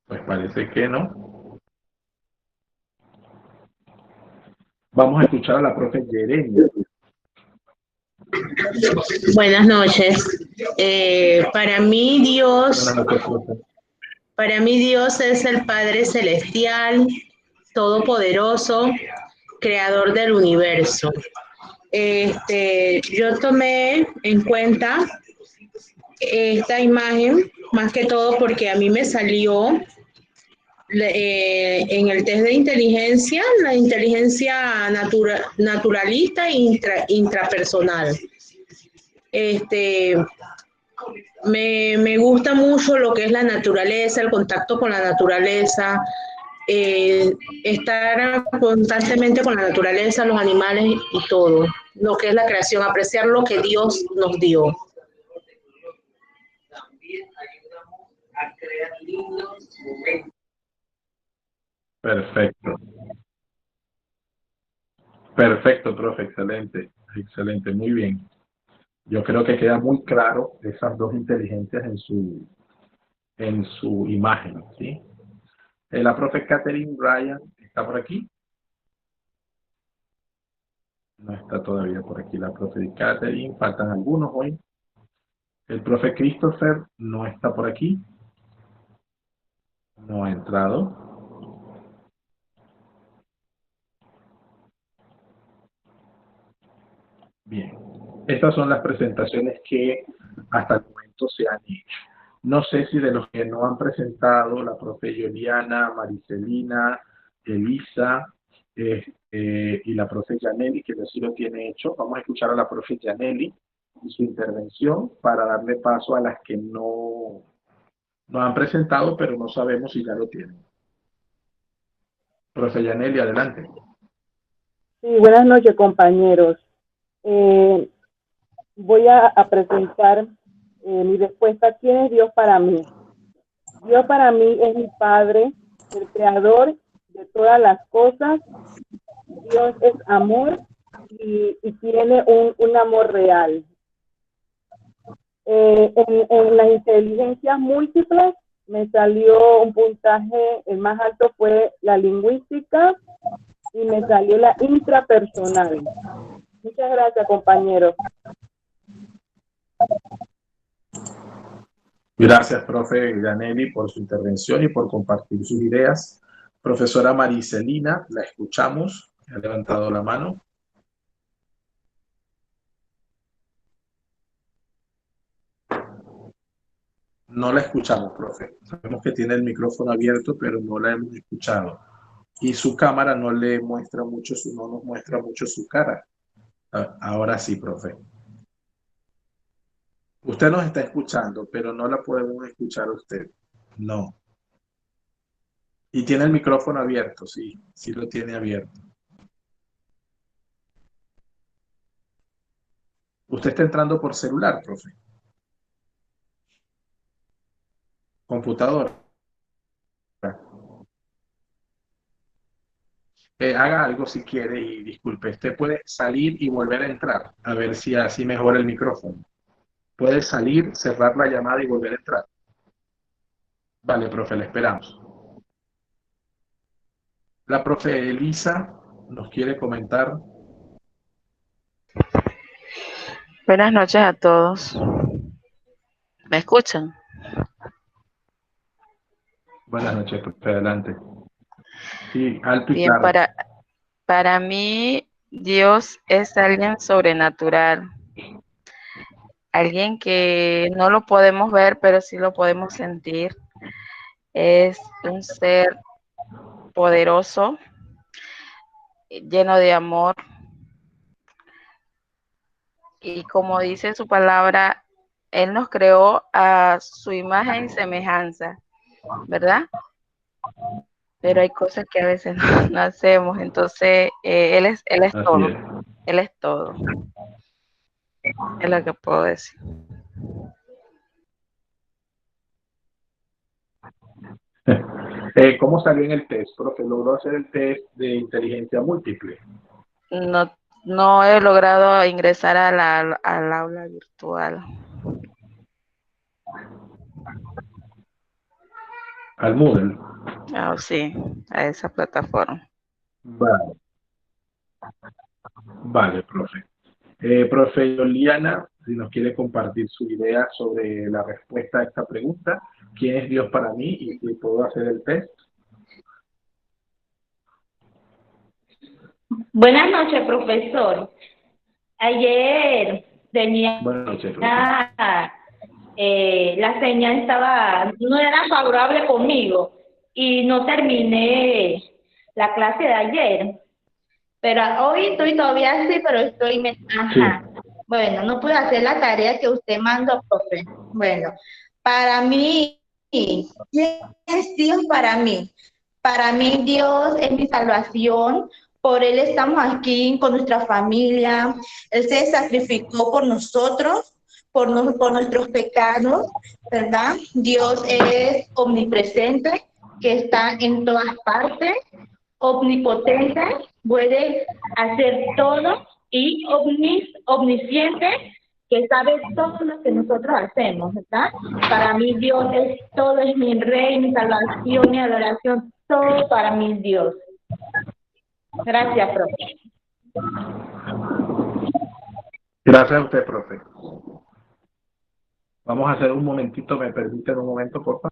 Speaker 1: Pues parece que no. Vamos a escuchar a la profe Yerenia.
Speaker 11: Buenas noches. Para mí Dios es el Padre Celestial, Todopoderoso, Creador del universo. Yo tomé en cuenta esta imagen más que todo porque a mí me salió en el test de inteligencia, la inteligencia naturalista e intrapersonal. Me gusta mucho lo que es la naturaleza, el contacto con la naturaleza, estar constantemente con la naturaleza, los animales y todo, lo que es la creación, apreciar lo que Dios nos dio.
Speaker 1: Perfecto. Perfecto, profe, excelente, excelente, muy bien. Yo creo que queda muy claro esas dos inteligencias en su imagen, ¿sí? La profe Catherine Ryan está por aquí. No está todavía por aquí la profe Catherine, faltan algunos hoy. El profe Christopher no está por aquí. No ha entrado. Bien. Estas son las presentaciones que hasta el momento se han hecho. No sé si de los que no han presentado, la profe Yoliana, Maricelina, Elisa y la profe Yaneli, que sí lo tiene hecho. Vamos a escuchar a la profe Yaneli y su intervención para darle paso a las que no han presentado, pero no sabemos si ya lo tienen. Profe Yaneli, adelante.
Speaker 12: Sí, buenas noches, compañeros. Voy a presentar mi respuesta. ¿Quién es Dios para mí? Dios para mí es mi Padre, el creador de todas las cosas. Dios es amor y tiene un amor real. En las inteligencias múltiples me salió un puntaje, el más alto fue la lingüística y me salió la intrapersonal. Muchas gracias, compañeros.
Speaker 1: Gracias, profe Yaneli, por su intervención y por compartir sus ideas. Profesora Maricelina, la escuchamos. Ha levantado la mano. No la escuchamos, profe. Sabemos que tiene el micrófono abierto, pero no la hemos escuchado. Y su cámara no le muestra mucho, no nos muestra mucho su cara. Ahora sí, profe. Usted nos está escuchando, pero no la podemos escuchar a usted. No. Y tiene el micrófono abierto, sí, sí lo tiene abierto. Usted está entrando por celular, profe. Computadora. Haga algo si quiere y disculpe, usted puede salir y volver a entrar, a ver si así mejora el micrófono. Puede salir, cerrar la llamada y volver a entrar. Vale, profe, le esperamos. La profe Elisa nos quiere comentar.
Speaker 13: Buenas noches a todos. ¿Me escuchan?
Speaker 1: Buenas noches, profe, adelante. Sí, alto y
Speaker 13: Bien,
Speaker 1: claro.
Speaker 13: para mí Dios es alguien sobrenatural, alguien que no lo podemos ver, pero sí lo podemos sentir. Es un ser poderoso, lleno de amor, y como dice su palabra, Él nos creó a su imagen y semejanza, ¿verdad? Pero hay cosas que a veces no hacemos, entonces Él es todo, Él es todo, es lo que puedo decir.
Speaker 1: ¿Cómo salió en el test, profe? ¿Logró hacer el test de inteligencia múltiple?
Speaker 13: No, no he logrado ingresar al aula virtual.
Speaker 1: Al Moodle.
Speaker 13: Ah, sí, a esa plataforma.
Speaker 1: Vale, vale, profe. Profe Yoliana, si nos quiere compartir su idea sobre la respuesta a esta pregunta, ¿quién es Dios para mí y si puedo hacer el test?
Speaker 14: Buenas noches, profesor. Ayer tenía
Speaker 1: Buenas noches, profe.
Speaker 14: la señal no era favorable conmigo y no terminé la clase de ayer. Pero hoy estoy todavía así, pero ajá. Bueno, no pude hacer la tarea que usted mandó, profe. Bueno, para mí, ¿quién es Dios para mí? Para mí Dios es mi salvación. Por Él estamos aquí con nuestra familia. Él se sacrificó por nosotros, por nuestros pecados, ¿verdad? Dios es omnipresente, que está en todas partes, omnipotente, puede hacer todo y omnisciente, que sabe todo lo que nosotros hacemos, ¿verdad? Para mí Dios es todo, es mi rey, mi salvación, mi adoración, todo para mí Dios. Gracias, profe.
Speaker 1: Gracias a usted, profe. Vamos a hacer un momentito, me permiten un momento, por favor.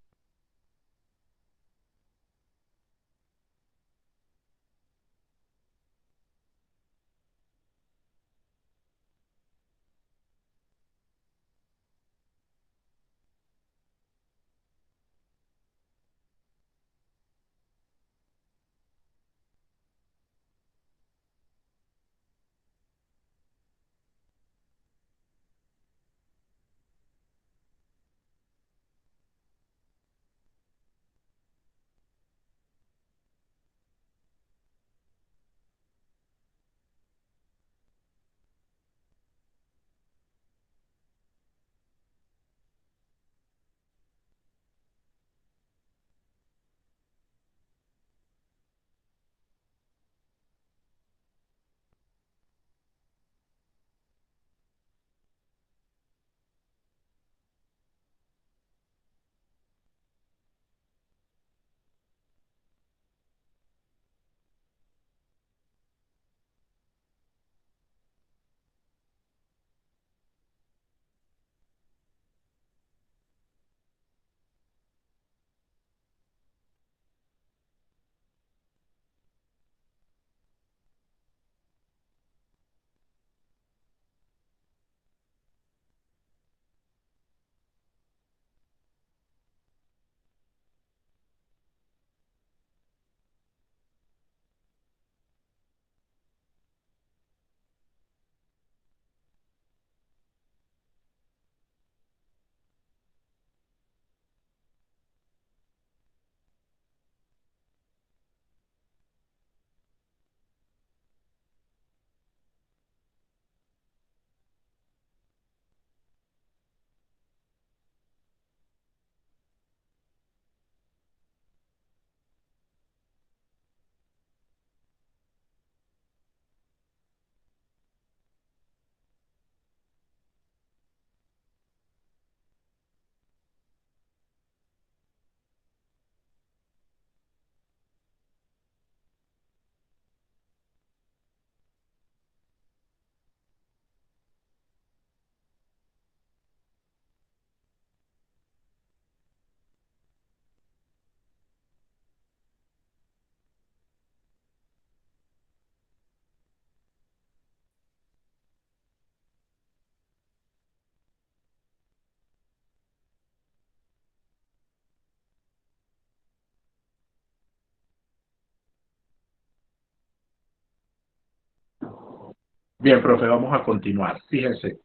Speaker 1: Bien, profe, vamos a continuar. Fíjense.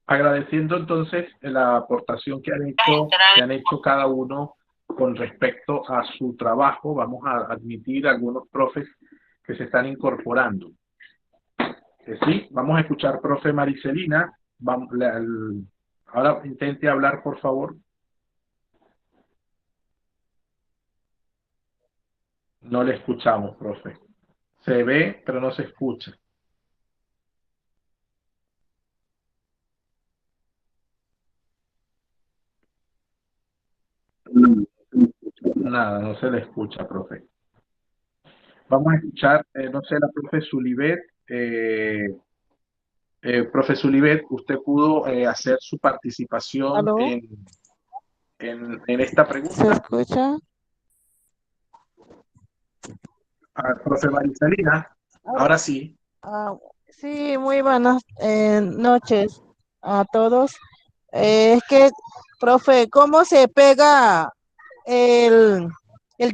Speaker 1: Agradeciendo entonces la aportación que han hecho cada uno con respecto a su trabajo, vamos a admitir algunos profes que se están incorporando. Sí, vamos a escuchar, profe Maricelina. Ahora intente hablar, por favor. No le escuchamos, profe. Se ve, pero no se escucha. Nada, no se le escucha, profe. Vamos a escuchar, no sé, la profe Zulibet. Profe Zulibet, usted pudo hacer su participación
Speaker 15: ¿Aló?
Speaker 1: en esta pregunta.
Speaker 15: ¿Se escucha?
Speaker 1: Profe Maricelina, ahora sí.
Speaker 15: Sí, muy buenas noches a todos. Es que, profe, ¿cómo se pega el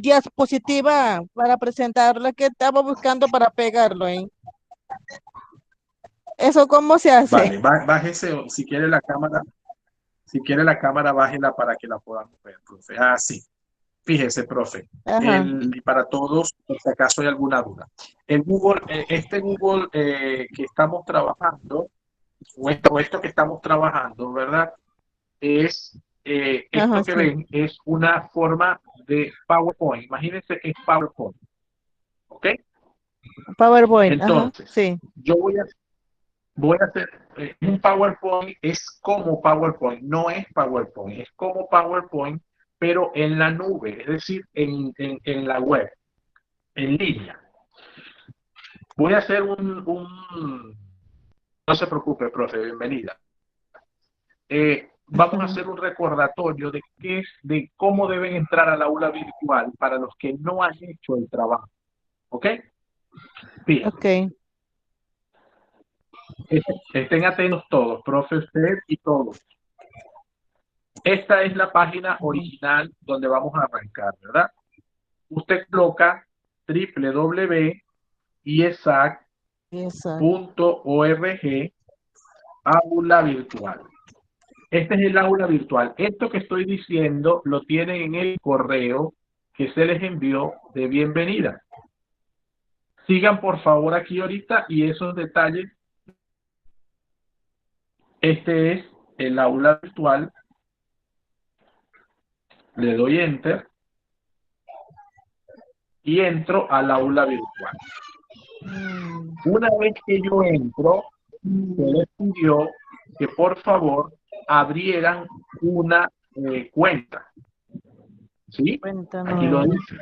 Speaker 15: diapositiva para presentarlo? Que estaba buscando para pegarlo, ¿eh? ¿Eso cómo se hace?
Speaker 1: Vale, bájese, si quiere la cámara, bájela para que la podamos ver, profe. Ah, sí. Fíjese, profe, y para todos, por si acaso hay alguna duda. El Google, este Google que estamos trabajando, o esto que estamos trabajando, ¿verdad? Es, esto que ven es una forma de PowerPoint. Imagínense que es PowerPoint. ¿Ok?
Speaker 15: PowerPoint,
Speaker 1: entonces,
Speaker 15: sí.
Speaker 1: Yo voy a hacer un PowerPoint, es como PowerPoint, no es PowerPoint, es como PowerPoint, pero en la nube, es decir, en la web, en línea. Voy a hacer no se preocupe, profe, bienvenida. Vamos a hacer un recordatorio de cómo deben entrar al aula virtual para los que no han hecho el trabajo. ¿Ok? Bien.
Speaker 15: Ok.
Speaker 1: Estén atentos todos, profe, usted y todos. Esta es la página original donde vamos a arrancar, ¿verdad? Usted coloca www.isac.org aula virtual. Este es el aula virtual. Esto que estoy diciendo lo tienen en el correo que se les envió de bienvenida. Sigan por favor aquí ahorita y esos detalles. Este es el aula virtual. Le doy enter y entro al aula virtual. Una vez que yo entro, se les pidió que por favor abrieran una cuenta. ¿Sí? Aquí lo dice.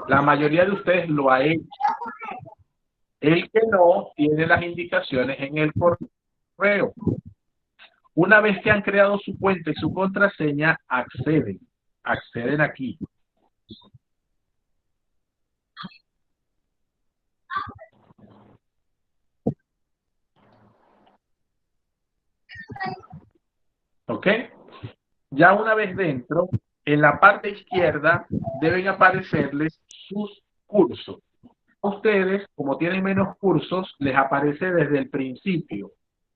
Speaker 1: La mayoría de ustedes lo ha hecho. El que no tiene las indicaciones en el correo. Una vez que han creado su cuenta y su contraseña, acceden aquí. ¿Ok? Ya una vez dentro, en la parte izquierda deben aparecerles sus cursos. A ustedes, como tienen menos cursos, les aparece desde el principio.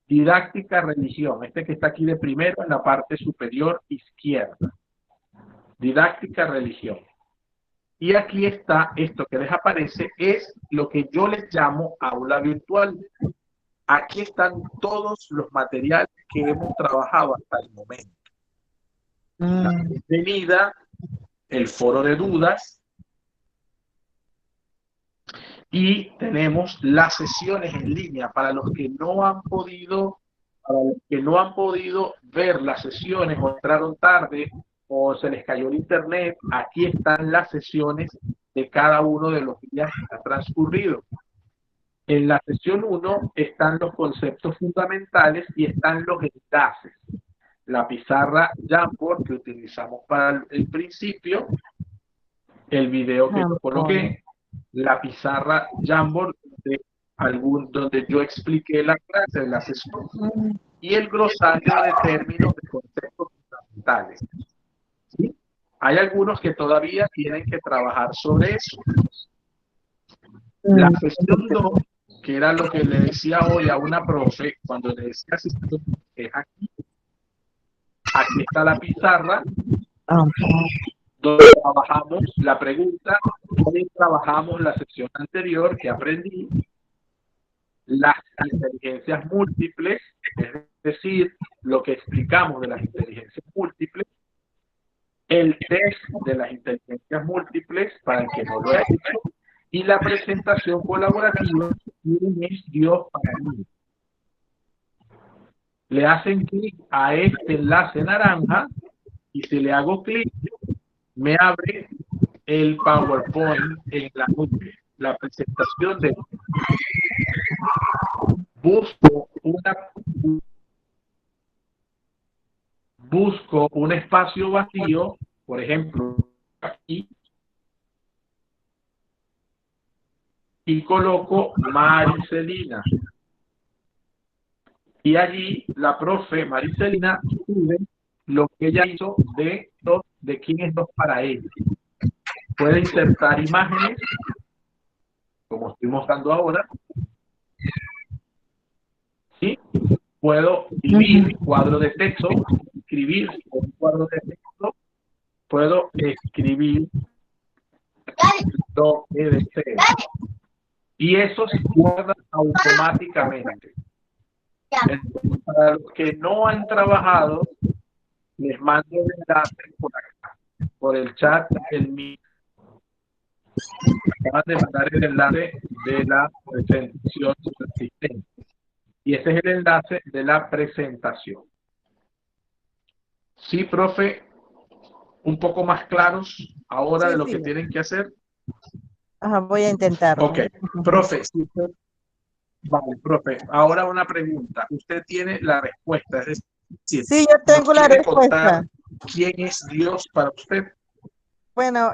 Speaker 1: Didáctica religión, este que está aquí de primero en la parte superior izquierda. Didáctica religión. Y aquí está, esto que les aparece, es lo que yo les llamo aula virtual. Aquí están todos los materiales que hemos trabajado hasta el momento. La bienvenida, el foro de dudas, y tenemos las sesiones en línea para los que no han podido ver las sesiones o entraron tarde o se les cayó el internet. Aquí están las sesiones de cada uno de los días que ha transcurrido. En la sesión 1 están los conceptos fundamentales y están los enlaces. La pizarra Jamboard que utilizamos para el principio, el video que yo coloqué, la pizarra Jamboard donde yo expliqué la clase de la sesión y el glosario de términos de conceptos fundamentales. ¿Sí? Hay algunos que todavía tienen que trabajar sobre eso. La sesión 2, que era lo que le decía hoy a una profe, cuando le decía sesión 2, es aquí. Aquí está la pizarra, donde trabajamos la pregunta, donde trabajamos la sesión anterior que aprendí, las inteligencias múltiples, es decir, lo que explicamos de las inteligencias múltiples, el test de las inteligencias múltiples, para el que no lo haya hecho, y la presentación colaborativa, ¿quién es Dios para mí? Le hacen clic a este enlace naranja y si le hago clic, me abre el PowerPoint en la nube, la presentación de busco un espacio vacío, por ejemplo, aquí, y coloco Maricelina. Y allí la profe Maricelina sube lo que ella hizo de quién es Dios para ella. Puede insertar imágenes, como estoy mostrando ahora. ¿Sí? Puedo escribir cuadro de texto, escribir un cuadro de texto, puedo escribir lo que deseo. Y eso se guarda automáticamente. Entonces, para los que no han trabajado, les mando el enlace por acá, por el chat del mío. Acaban de mandar el enlace de la presentación asistente. Y ese es el enlace de la presentación. Sí, profe, un poco más claros ahora de lo que tienen que hacer.
Speaker 15: Ajá, voy a intentarlo.
Speaker 1: Ok, profe, vale, profe, ahora una pregunta. Usted tiene la respuesta, es decir,
Speaker 15: Sí, yo tengo la
Speaker 1: ¿quiere
Speaker 15: respuesta.
Speaker 1: contar quién es Dios para usted?
Speaker 15: Bueno,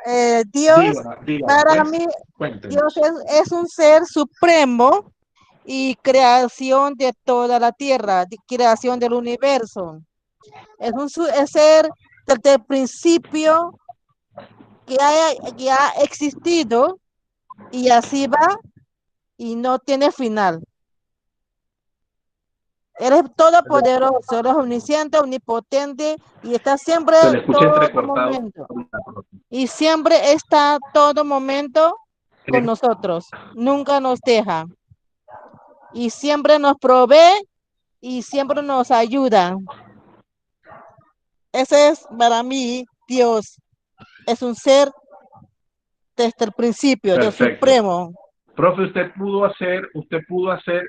Speaker 15: Dios,
Speaker 1: Dígame,
Speaker 15: para
Speaker 1: pues,
Speaker 15: mí,
Speaker 1: cuéntenos.
Speaker 15: Dios es un ser supremo y creación de toda la tierra, creación del universo. Es ser desde el principio que ha existido y así va y no tiene final. Eres todopoderoso, eres omnisciente, omnipotente y está siempre
Speaker 1: Se le escucha
Speaker 15: todo
Speaker 1: entrecortado.
Speaker 15: momento. Y siempre está todo momento con nosotros. Nunca nos deja. Y siempre nos provee y siempre nos ayuda. Ese es para mí Dios. Es un ser desde el principio, Dios
Speaker 1: Perfecto.
Speaker 15: supremo.
Speaker 1: Profe, usted pudo hacer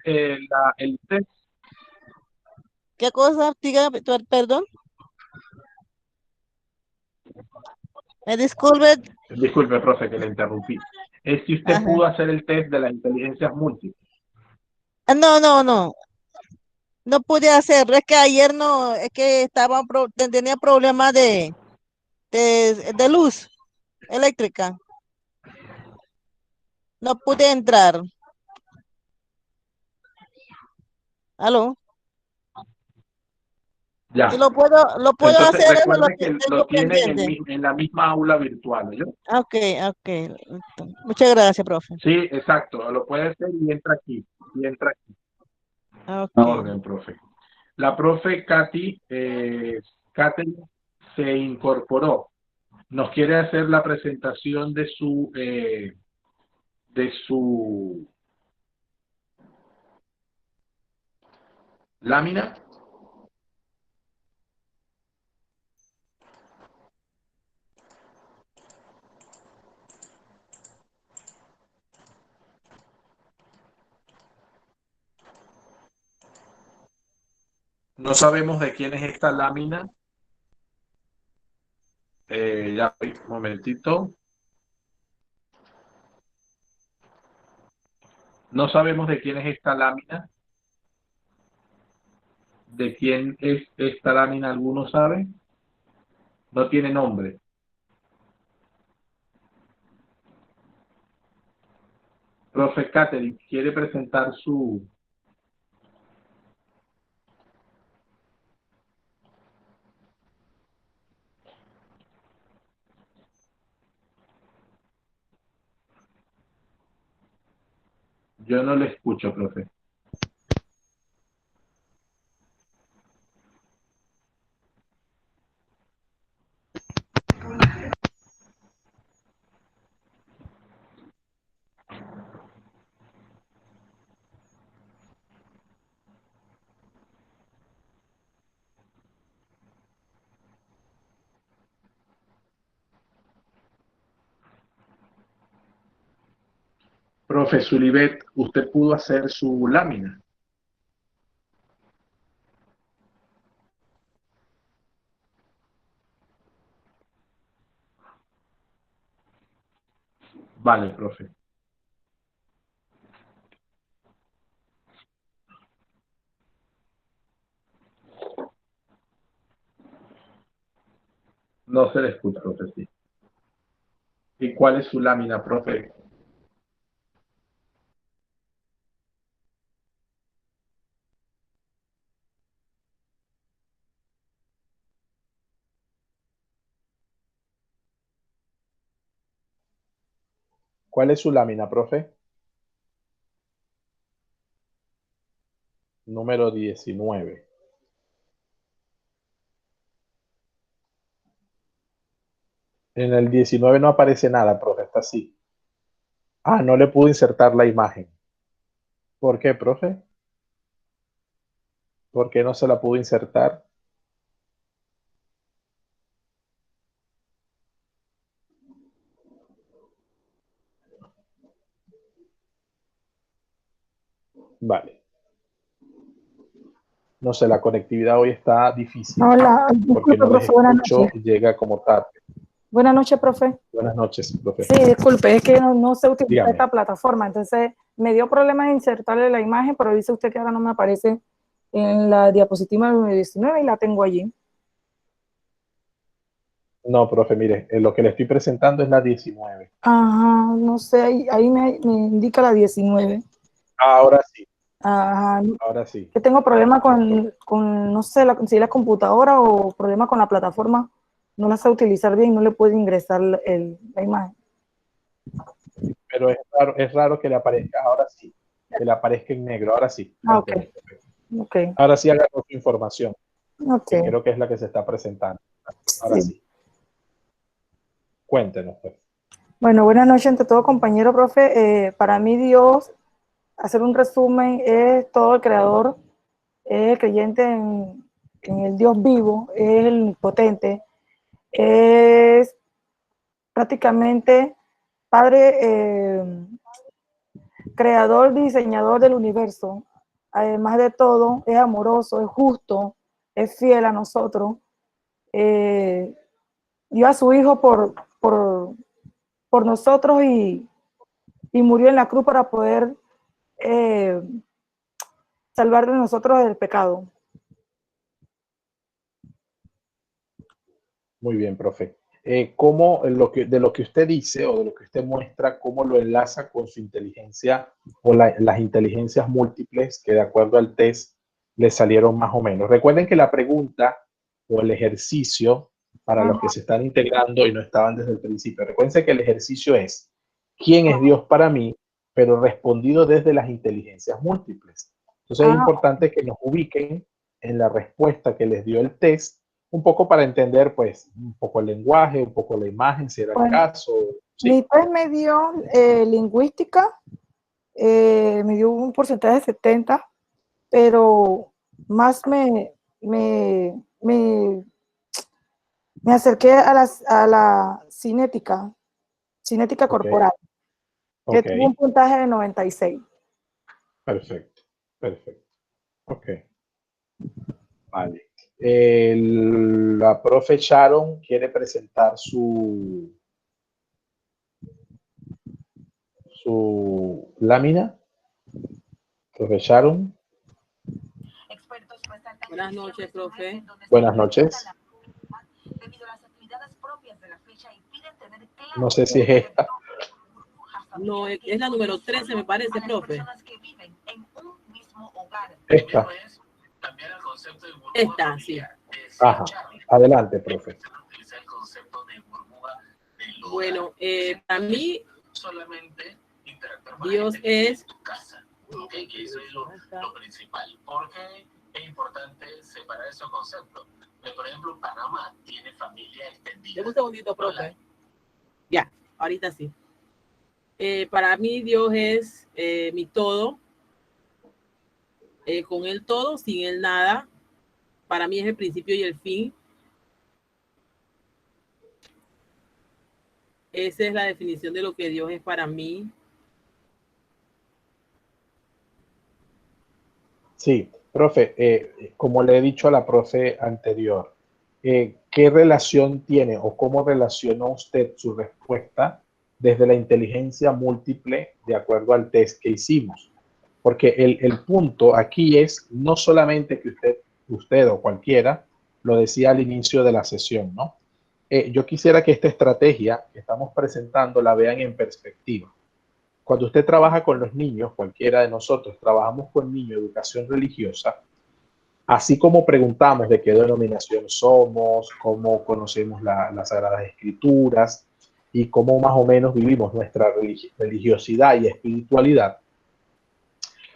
Speaker 1: el test.
Speaker 15: ¿Qué cosa? Diga, perdón. Me disculpe.
Speaker 1: Disculpe, profe, que le interrumpí. Es si usted pudo hacer el test de las inteligencias múltiples.
Speaker 15: No. No pude hacerlo. Es que ayer no, es que tenía problemas de luz eléctrica. No pude entrar. ¿Aló?
Speaker 1: Ya.
Speaker 15: Si lo puedo
Speaker 1: Entonces,
Speaker 15: hacer, eso
Speaker 1: recuerde que
Speaker 15: tengo
Speaker 1: lo tiene
Speaker 15: pendiente.
Speaker 1: en la misma aula virtual, ¿oyó?
Speaker 15: Ok. Muchas gracias, profe.
Speaker 1: Sí, exacto. Lo puede hacer y entra aquí.
Speaker 15: Ok.
Speaker 1: Orden, profe. La profe Katy se incorporó. Nos quiere hacer la presentación de su lámina. No sabemos de quién es esta lámina. Ya, un momentito. No sabemos de quién es esta lámina. ¿De quién es esta lámina? ¿Alguno sabe? No tiene nombre. Profe Catherine, ¿quiere presentar su... Yo no le escucho, profe. Profe Sulibet, ¿usted pudo hacer su lámina? Vale, profe. No se le escucha, profe, sí. ¿Y cuál es su lámina, profe? ¿Cuál es su lámina, profe? Número 19. En el 19 no aparece nada, profe, está así. Ah, no le pude insertar la imagen. ¿Por qué, profe? ¿Por qué no se la pudo insertar? Vale. No sé, la conectividad hoy está difícil.
Speaker 16: Hola,
Speaker 1: Porque
Speaker 16: disculpe,
Speaker 1: no les
Speaker 16: profe, buenas
Speaker 1: escucho,
Speaker 16: noches.
Speaker 1: llega como tarde.
Speaker 16: Buenas noches, profe.
Speaker 1: Buenas noches, profe.
Speaker 16: Sí, disculpe, es que no sé utilizar
Speaker 1: Dígame.
Speaker 16: esta plataforma, entonces me dio problemas de insertarle la imagen, pero dice usted que ahora no me aparece en la diapositiva número 19 y la tengo allí.
Speaker 1: No, profe, mire, lo que le estoy presentando es la 19.
Speaker 16: Ajá, no sé, ahí me indica la 19.
Speaker 1: Ahora sí.
Speaker 16: Ajá,
Speaker 1: Ahora sí.
Speaker 16: que tengo problema con no sé, si la computadora o problema con la plataforma, no la sé utilizar bien, no le puedo ingresar la imagen.
Speaker 1: Pero es raro que le aparezca, ahora sí, que le aparezca en negro, ahora sí.
Speaker 16: Ah, ok. Okay.
Speaker 1: Ahora sí haga su información,
Speaker 16: Okay.
Speaker 1: que creo que es la que se está presentando. Ahora sí. Cuéntenos, pues.
Speaker 16: Bueno, buenas noches ante todo, compañero, profe. Para mí Dios, hacer un resumen, es todo el creador, es el creyente en el Dios vivo, es el potente, es prácticamente Padre, creador, diseñador del universo. Además de todo, es amoroso, es justo, es fiel a nosotros. Dio a su hijo por nosotros y murió en la cruz para poder salvar de nosotros del pecado.
Speaker 1: Muy bien, profe. ¿Cómo de lo que usted dice o de lo que usted muestra, cómo lo enlaza con su inteligencia o las inteligencias múltiples que de acuerdo al test le salieron más o menos? Recuerden que la pregunta o el ejercicio para los que se están integrando y no estaban desde el principio, recuerden que el ejercicio es ¿quién es Dios para mí? Pero respondido desde las inteligencias múltiples. Entonces es importante que nos ubiquen en la respuesta que les dio el test, un poco para entender, pues, un poco el lenguaje, un poco la imagen, si era el caso. ¿Sí?
Speaker 16: Mi test me dio lingüística, me dio un porcentaje de 70, pero más me acerqué a la cinética corporal, que tuvo un puntaje de 96.
Speaker 1: Perfecto, perfecto. Ok. Vale. La profe Sharon quiere presentar su lámina. Profe Sharon.
Speaker 17: Buenas noches, profe.
Speaker 1: Buenas noches. No sé si es esta.
Speaker 17: No, es la número 13, me parece, profe.
Speaker 1: Esta.
Speaker 17: Esta, sí.
Speaker 1: Ajá. Adelante, profe.
Speaker 17: Bueno, para mí, Dios es
Speaker 18: Okay, que eso es lo principal. ¿Por qué es importante separar esos conceptos? Por ejemplo, Panamá tiene familia extendida.
Speaker 17: Deme un segundito, profe. Ya, ahorita sí. Para mí Dios es mi todo. Con Él todo, sin Él nada. Para mí es el principio y el fin. Esa es la definición de lo que Dios es para mí.
Speaker 1: Sí, profe, como le he dicho a la profe anterior, ¿qué relación tiene o cómo relacionó usted su respuesta desde la inteligencia múltiple de acuerdo al test que hicimos? Porque el punto aquí es no solamente que usted o cualquiera lo decía al inicio de la sesión, ¿no? Yo quisiera que esta estrategia que estamos presentando la vean en perspectiva. Cuando usted trabaja con los niños, cualquiera de nosotros trabajamos con niños de educación religiosa, así como preguntamos de qué denominación somos, cómo conocemos las Sagradas Escrituras y cómo más o menos vivimos nuestra religiosidad y espiritualidad,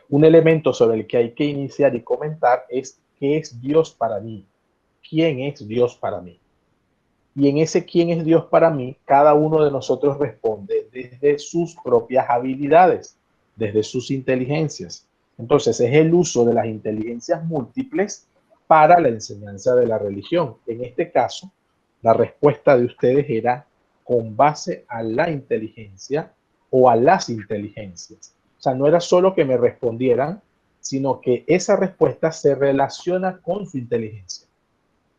Speaker 1: un elemento sobre el que hay que iniciar y comentar es ¿qué es Dios para mí? ¿Quién es Dios para mí? Y en ese quién es Dios para mí, cada uno de nosotros responde desde sus propias habilidades, desde sus inteligencias. Entonces es el uso de las inteligencias múltiples para la enseñanza de la religión. En este caso, la respuesta de ustedes era con base a la inteligencia o a las inteligencias. O sea, no era solo que me respondieran, sino que esa respuesta se relaciona con su inteligencia.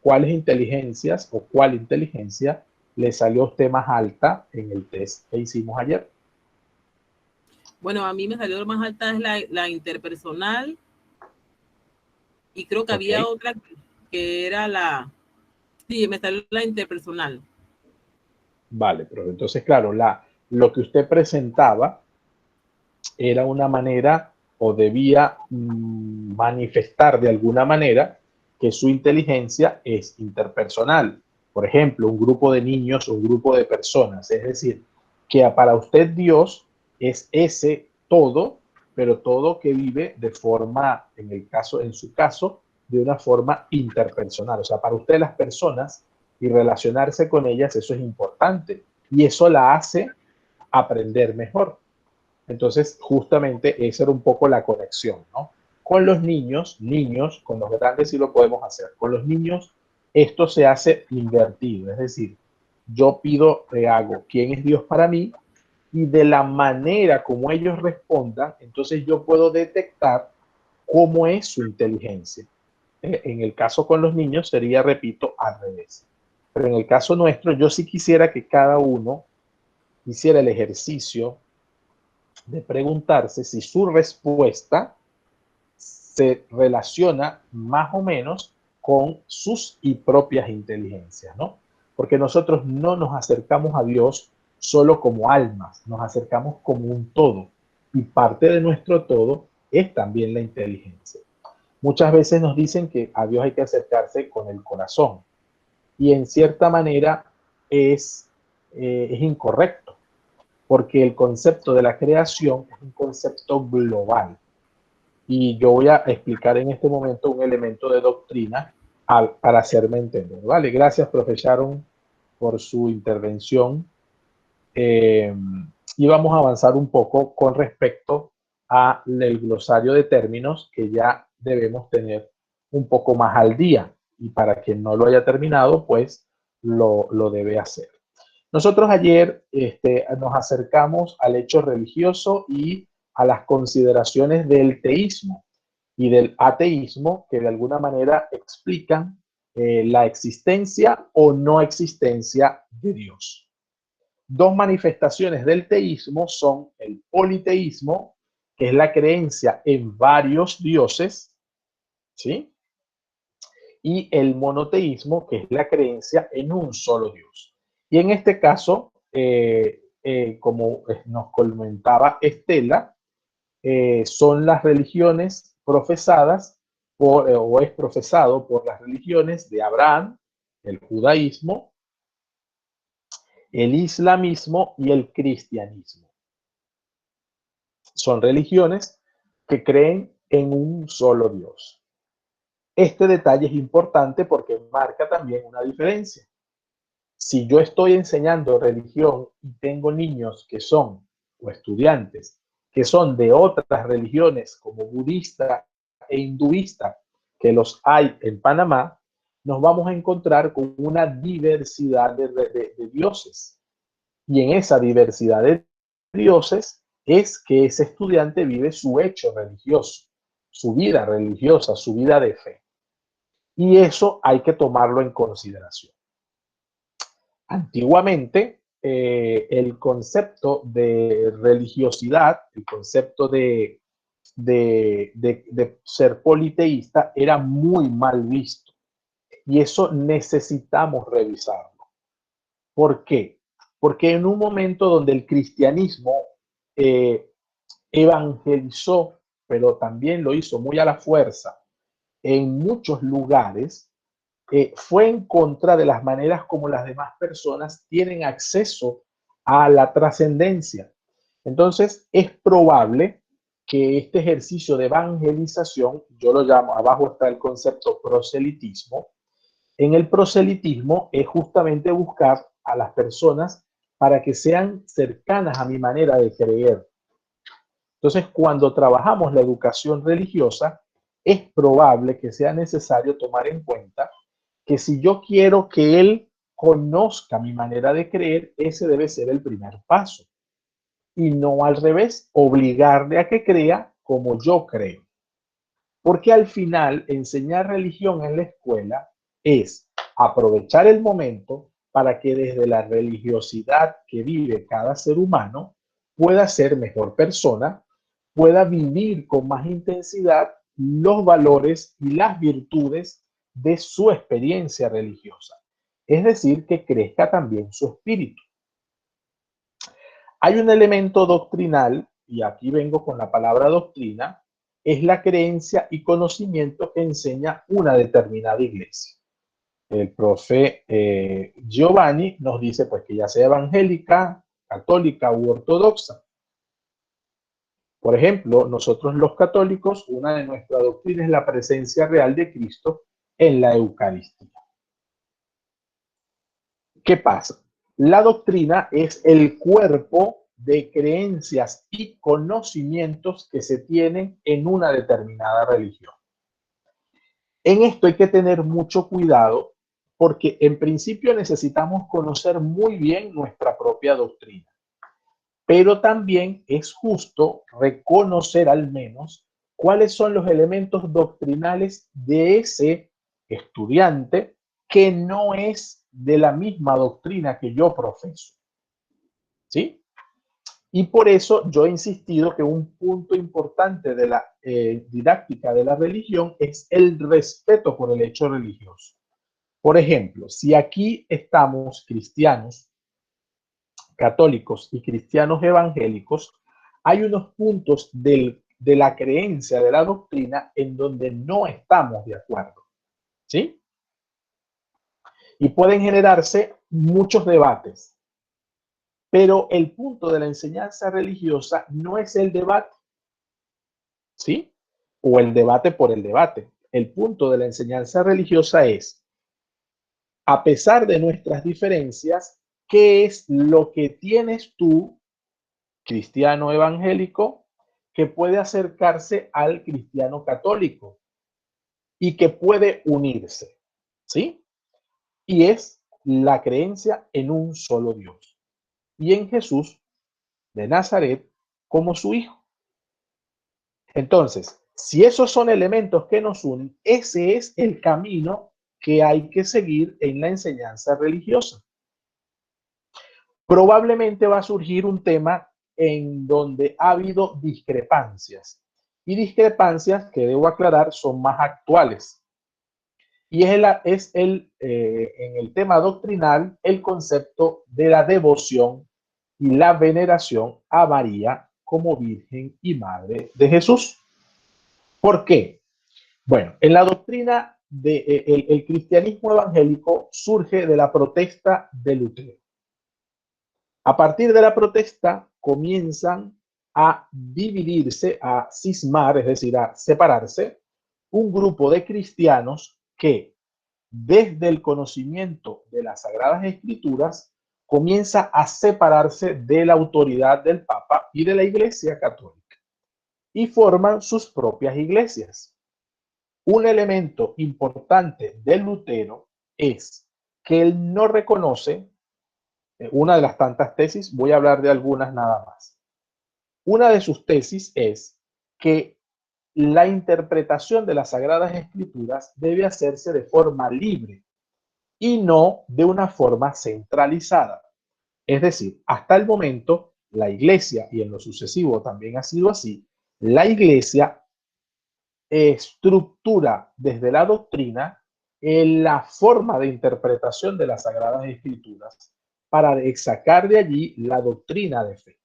Speaker 1: ¿Cuáles inteligencias o cuál inteligencia le salió a usted más alta en el test que hicimos ayer?
Speaker 17: Bueno, a mí me salió más alta es la interpersonal y creo que había otra que era sí, me salió la interpersonal.
Speaker 1: Vale, pero entonces, claro, lo que usted presentaba era una manera o debía manifestar de alguna manera que su inteligencia es interpersonal. Por ejemplo, un grupo de niños o un grupo de personas. Es decir, que para usted Dios es ese todo, pero todo que vive de forma, en su caso, de una forma interpersonal. O sea, para usted las personas y relacionarse con ellas, eso es importante. Y eso la hace aprender mejor. Entonces, justamente esa era un poco la conexión, ¿no? Con los niños, con los grandes sí lo podemos hacer. Con los niños esto se hace invertido, es decir, yo pido, hago quién es Dios para mí y de la manera como ellos respondan, entonces yo puedo detectar cómo es su inteligencia. En el caso con los niños sería, repito, al revés. Pero en el caso nuestro, yo sí quisiera que cada uno hiciera el ejercicio de preguntarse si su respuesta se relaciona más o menos con sus y propias inteligencias, ¿no? Porque nosotros no nos acercamos a Dios solo como almas, nos acercamos como un todo. Y parte de nuestro todo es también la inteligencia. Muchas veces nos dicen que a Dios hay que acercarse con el corazón. Y en cierta manera es incorrecto, porque el concepto de la creación es un concepto global. Y yo voy a explicar en este momento un elemento de doctrina para hacerme entender. Vale, gracias, profe Sharon, por su intervención. Y vamos a avanzar un poco con respecto al glosario de términos que ya debemos tener un poco más al día. Y para quien no lo haya terminado, pues lo debe hacer. Nosotros ayer nos acercamos al hecho religioso y a las consideraciones del teísmo y del ateísmo que de alguna manera explican la existencia o no existencia de Dios. Dos manifestaciones del teísmo son el politeísmo, que es la creencia en varios dioses, ¿sí? Y el monoteísmo, que es la creencia en un solo Dios. Y en este caso, como nos comentaba Estela, son las religiones profesadas o es profesado por las religiones de Abraham, el judaísmo, el islamismo y el cristianismo. Son religiones que creen en un solo Dios. Este detalle es importante porque marca también una diferencia. Si yo estoy enseñando religión y tengo niños que son, o estudiantes, que son de otras religiones como budista e hinduista, que los hay en Panamá, nos vamos a encontrar con una diversidad de dioses. Y en esa diversidad de dioses es que ese estudiante vive su hecho religioso, su vida religiosa, su vida de fe. Y eso hay que tomarlo en consideración. Antiguamente, el concepto de religiosidad, el concepto de ser politeísta era muy mal visto. Y eso necesitamos revisarlo. ¿Por qué? Porque en un momento donde el cristianismo evangelizó, pero también lo hizo muy a la fuerza en muchos lugares, fue en contra de las maneras como las demás personas tienen acceso a la trascendencia. Entonces, es probable que este ejercicio de evangelización, yo lo llamo, abajo está el concepto proselitismo. En el proselitismo es justamente buscar a las personas para que sean cercanas a mi manera de creer. Entonces, cuando trabajamos la educación religiosa, es probable que sea necesario tomar en cuenta que si yo quiero que él conozca mi manera de creer, ese debe ser el primer paso. Y no al revés, obligarle a que crea como yo creo. Porque al final, enseñar religión en la escuela es aprovechar el momento para que desde la religiosidad que vive cada ser humano pueda ser mejor persona, pueda vivir con más intensidad los valores y las virtudes de su experiencia religiosa. Es decir, que crezca también su espíritu. Hay un elemento doctrinal, y aquí vengo con la palabra doctrina, es la creencia y conocimiento que enseña una determinada iglesia. El profe Giovanni nos dice pues que ya sea evangélica, católica u ortodoxa. Por ejemplo, nosotros los católicos, una de nuestras doctrinas es la presencia real de Cristo en la Eucaristía. ¿Qué pasa? La doctrina es el cuerpo de creencias y conocimientos que se tienen en una determinada religión. En esto hay que tener mucho cuidado porque en principio necesitamos conocer muy bien nuestra propia doctrina. Pero también es justo reconocer al menos cuáles son los elementos doctrinales de ese estudiante que no es de la misma doctrina que yo profeso. ¿Sí? Y por eso yo he insistido que un punto importante de la didáctica de la religión es el respeto por el hecho religioso. Por ejemplo, si aquí estamos cristianos, católicos y cristianos evangélicos, hay unos puntos de la creencia de la doctrina en donde no estamos de acuerdo. ¿Sí? Y pueden generarse muchos debates. Pero el punto de la enseñanza religiosa no es el debate. ¿Sí? O el debate por el debate. El punto de la enseñanza religiosa es, a pesar de nuestras diferencias, ¿qué es lo que tienes tú, cristiano evangélico, que puede acercarse al cristiano católico y que puede unirse? ¿Sí? Y es la creencia en un solo Dios y en Jesús de Nazaret como su hijo. Entonces, si esos son elementos que nos unen, ese es el camino que hay que seguir en la enseñanza religiosa. Probablemente va a surgir un tema en donde ha habido discrepancias. Y discrepancias que debo aclarar son más actuales. Y en el tema doctrinal, el concepto de la devoción y la veneración a María como Virgen y Madre de Jesús. ¿Por qué? Bueno, en la doctrina del cristianismo evangélico surge de la protesta de Lutero. A partir de la protesta comienzan a dividirse, a cismar, es decir, a separarse, un grupo de cristianos que desde el conocimiento de las Sagradas Escrituras comienza a separarse de la autoridad del Papa y de la Iglesia Católica y forman sus propias iglesias. Un elemento importante de Lutero es que él no reconoce, una de las tantas tesis, voy a hablar de algunas nada más. Una de sus tesis es que la interpretación de las Sagradas Escrituras debe hacerse de forma libre y no de una forma centralizada. Es decir, hasta el momento, la Iglesia, y en lo sucesivo también ha sido así, la Iglesia estructura desde la doctrina la forma de interpretación de las Sagradas Escrituras para sacar de allí la doctrina de fe.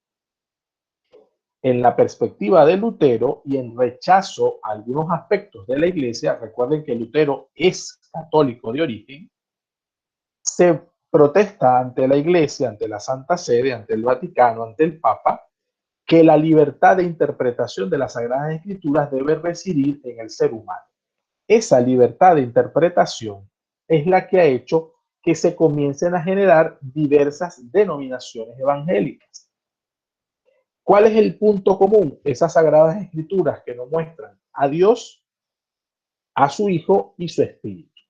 Speaker 1: En la perspectiva de Lutero y en rechazo a algunos aspectos de la Iglesia, recuerden que Lutero es católico de origen, se protesta ante la Iglesia, ante la Santa Sede, ante el Vaticano, ante el Papa, que la libertad de interpretación de las Sagradas Escrituras debe residir en el ser humano. Esa libertad de interpretación es la que ha hecho que se comiencen a generar diversas denominaciones evangélicas. ¿Cuál es el punto común? Esas Sagradas Escrituras que nos muestran a Dios, a su Hijo y su Espíritu.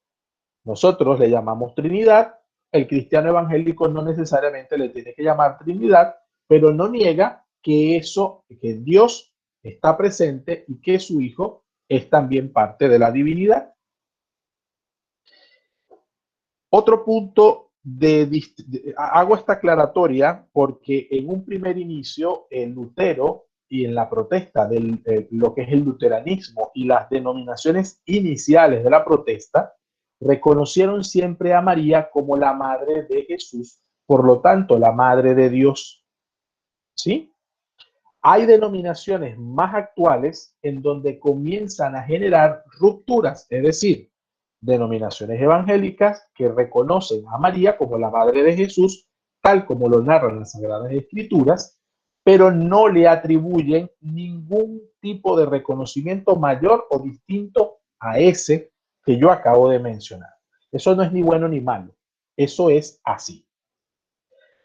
Speaker 1: Nosotros le llamamos Trinidad. El cristiano evangélico no necesariamente le tiene que llamar Trinidad, pero no niega que que Dios está presente y que su Hijo es también parte de la divinidad. Otro punto hago esta aclaratoria porque en un primer inicio el Lutero y en la protesta de lo que es el luteranismo y las denominaciones iniciales de la protesta reconocieron siempre a María como la madre de Jesús, por lo tanto la madre de Dios. ¿Sí? Hay denominaciones más actuales en donde comienzan a generar rupturas, es decir, denominaciones evangélicas que reconocen a María como la madre de Jesús, tal como lo narran las Sagradas Escrituras, pero no le atribuyen ningún tipo de reconocimiento mayor o distinto a ese que yo acabo de mencionar. Eso no es ni bueno ni malo, eso es así.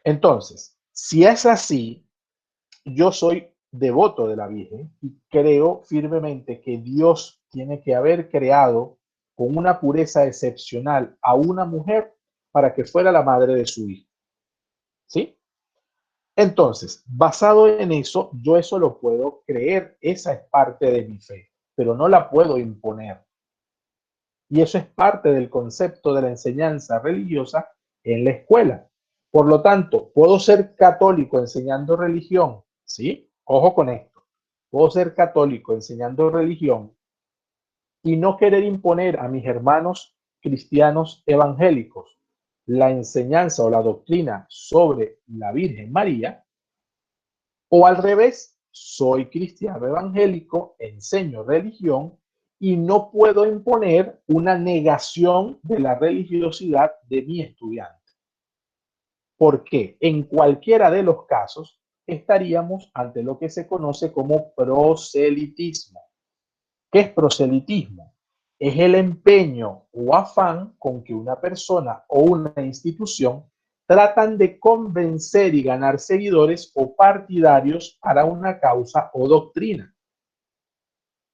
Speaker 1: Entonces, si es así, yo soy devoto de la Virgen y creo firmemente que Dios tiene que haber creado con una pureza excepcional a una mujer para que fuera la madre de su hijo. ¿Sí? Entonces, basado en eso, yo eso lo puedo creer, esa es parte de mi fe, pero no la puedo imponer. Y eso es parte del concepto de la enseñanza religiosa en la escuela. Por lo tanto, puedo ser católico enseñando religión, ¿sí? Ojo con esto. Puedo ser católico enseñando religión y no querer imponer a mis hermanos cristianos evangélicos la enseñanza o la doctrina sobre la Virgen María, o al revés, soy cristiano evangélico, enseño religión y no puedo imponer una negación de la religiosidad de mi estudiante. Porque en cualquiera de los casos estaríamos ante lo que se conoce como proselitismo. ¿Qué es proselitismo? Es el empeño o afán con que una persona o una institución tratan de convencer y ganar seguidores o partidarios para una causa o doctrina.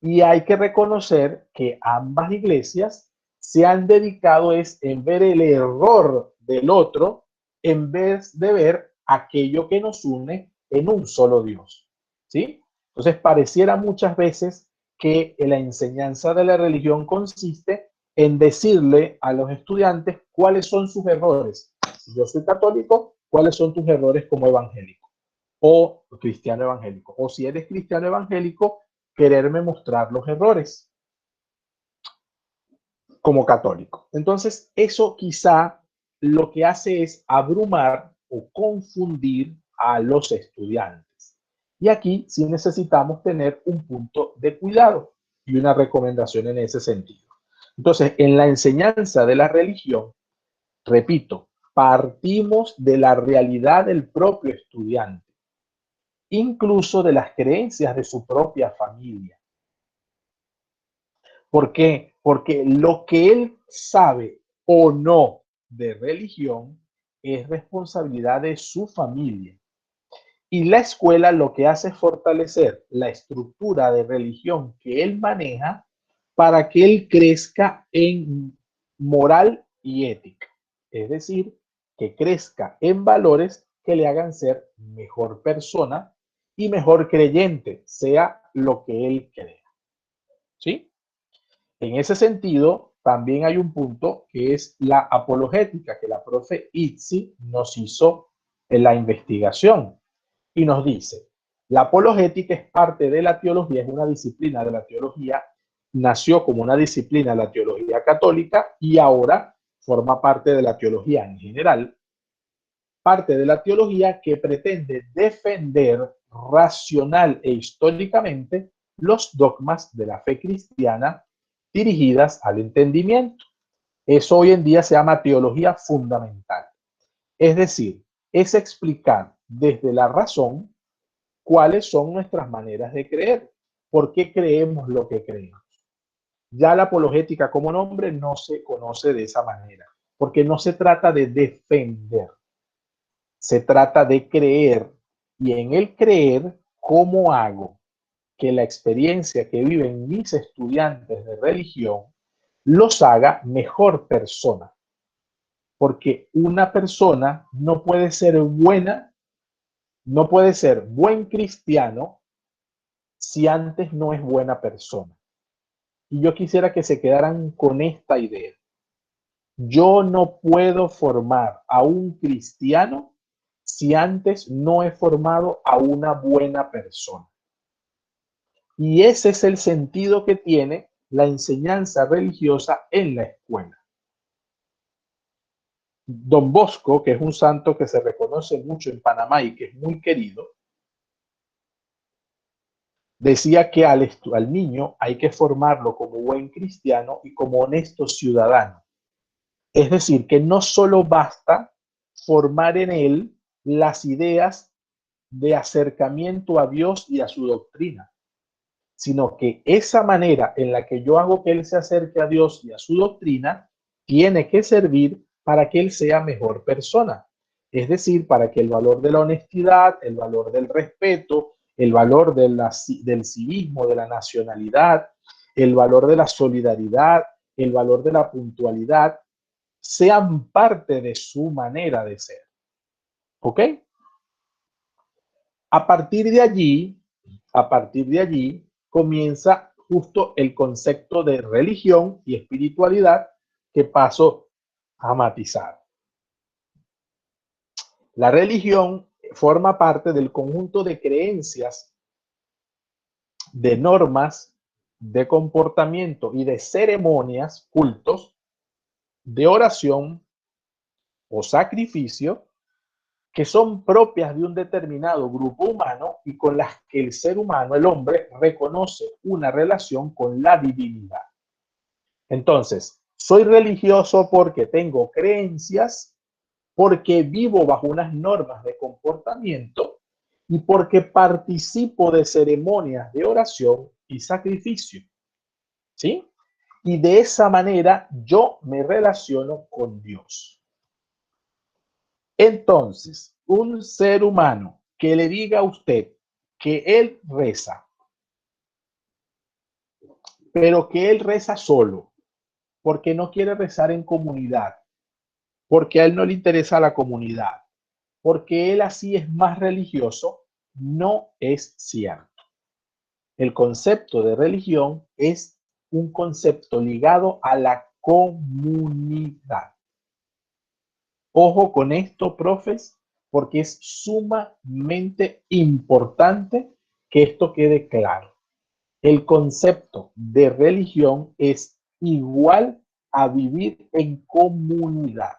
Speaker 1: Y hay que reconocer que ambas iglesias se han dedicado en ver el error del otro en vez de ver aquello que nos une en un solo Dios. ¿Sí? Entonces pareciera muchas veces que la enseñanza de la religión consiste en decirle a los estudiantes cuáles son sus errores. Si yo soy católico, cuáles son tus errores como evangélico o cristiano evangélico. O si eres cristiano evangélico, quererme mostrar los errores como católico. Entonces, eso quizá lo que hace es abrumar o confundir a los estudiantes. Y aquí sí necesitamos tener un punto de cuidado y una recomendación en ese sentido. Entonces, en la enseñanza de la religión, repito, partimos de la realidad del propio estudiante. incluso de las creencias de su propia familia. ¿Por qué? Porque lo que él sabe o no de religión es responsabilidad de su familia. Y la escuela lo que hace es fortalecer la estructura de religión que él maneja para que él crezca en moral y ética. Es decir, que crezca en valores que le hagan ser mejor persona y mejor creyente, sea lo que él crea. ¿Sí? En ese sentido, también hay un punto que es la apologética, que la profe Itzi nos hizo en la investigación y nos dice, la apologética es parte de la teología, es una disciplina de la teología, nació como una disciplina de la teología católica y ahora forma parte de la teología en general, parte de la teología que pretende defender racional e históricamente los dogmas de la fe cristiana dirigidas al entendimiento. Eso hoy en día se llama teología fundamental. Es decir, es explicar desde la razón cuáles son nuestras maneras de creer, por qué creemos lo que creemos. Ya la apologética como nombre no se conoce de esa manera, porque no se trata de defender, se trata de creer, y en el creer, ¿cómo hago que la experiencia que viven mis estudiantes de religión los haga mejor persona? Porque una persona no puede ser buena, no puede ser buen cristiano si antes no es buena persona. Y yo quisiera que se quedaran con esta idea. Yo no puedo formar a un cristiano si antes no he formado a una buena persona. Y ese es el sentido que tiene la enseñanza religiosa en la escuela. Don Bosco, que es un santo que se reconoce mucho en Panamá y que es muy querido, decía que al niño hay que formarlo como buen cristiano y como honesto ciudadano. Es decir, que no solo basta formar en él las ideas de acercamiento a Dios y a su doctrina, sino que esa manera en la que yo hago que él se acerque a Dios y a su doctrina tiene que servir para que él sea mejor persona. Es decir, para que el valor de la honestidad, el valor del respeto, el valor del civismo, de la nacionalidad, el valor de la solidaridad, el valor de la puntualidad, sean parte de su manera de ser. ¿Ok? A partir de allí comienza justo el concepto de religión y espiritualidad que paso a matizar. La religión forma parte del conjunto de creencias, de normas, de comportamiento y de ceremonias, cultos, de oración o sacrificio que son propias de un determinado grupo humano y con las que el ser humano, el hombre, reconoce una relación con la divinidad. Entonces, soy religioso porque tengo creencias, porque vivo bajo unas normas de comportamiento y porque participo de ceremonias de oración y sacrificio. ¿Sí? Y de esa manera yo me relaciono con Dios. Entonces, un ser humano que le diga a usted que él reza, pero que él reza solo, porque no quiere rezar en comunidad, porque a él no le interesa la comunidad, porque él así es más religioso, no es cierto. El concepto de religión es un concepto ligado a la comunidad. Ojo con esto, profes, porque es sumamente importante que esto quede claro. El concepto de religión es igual a vivir en comunidad.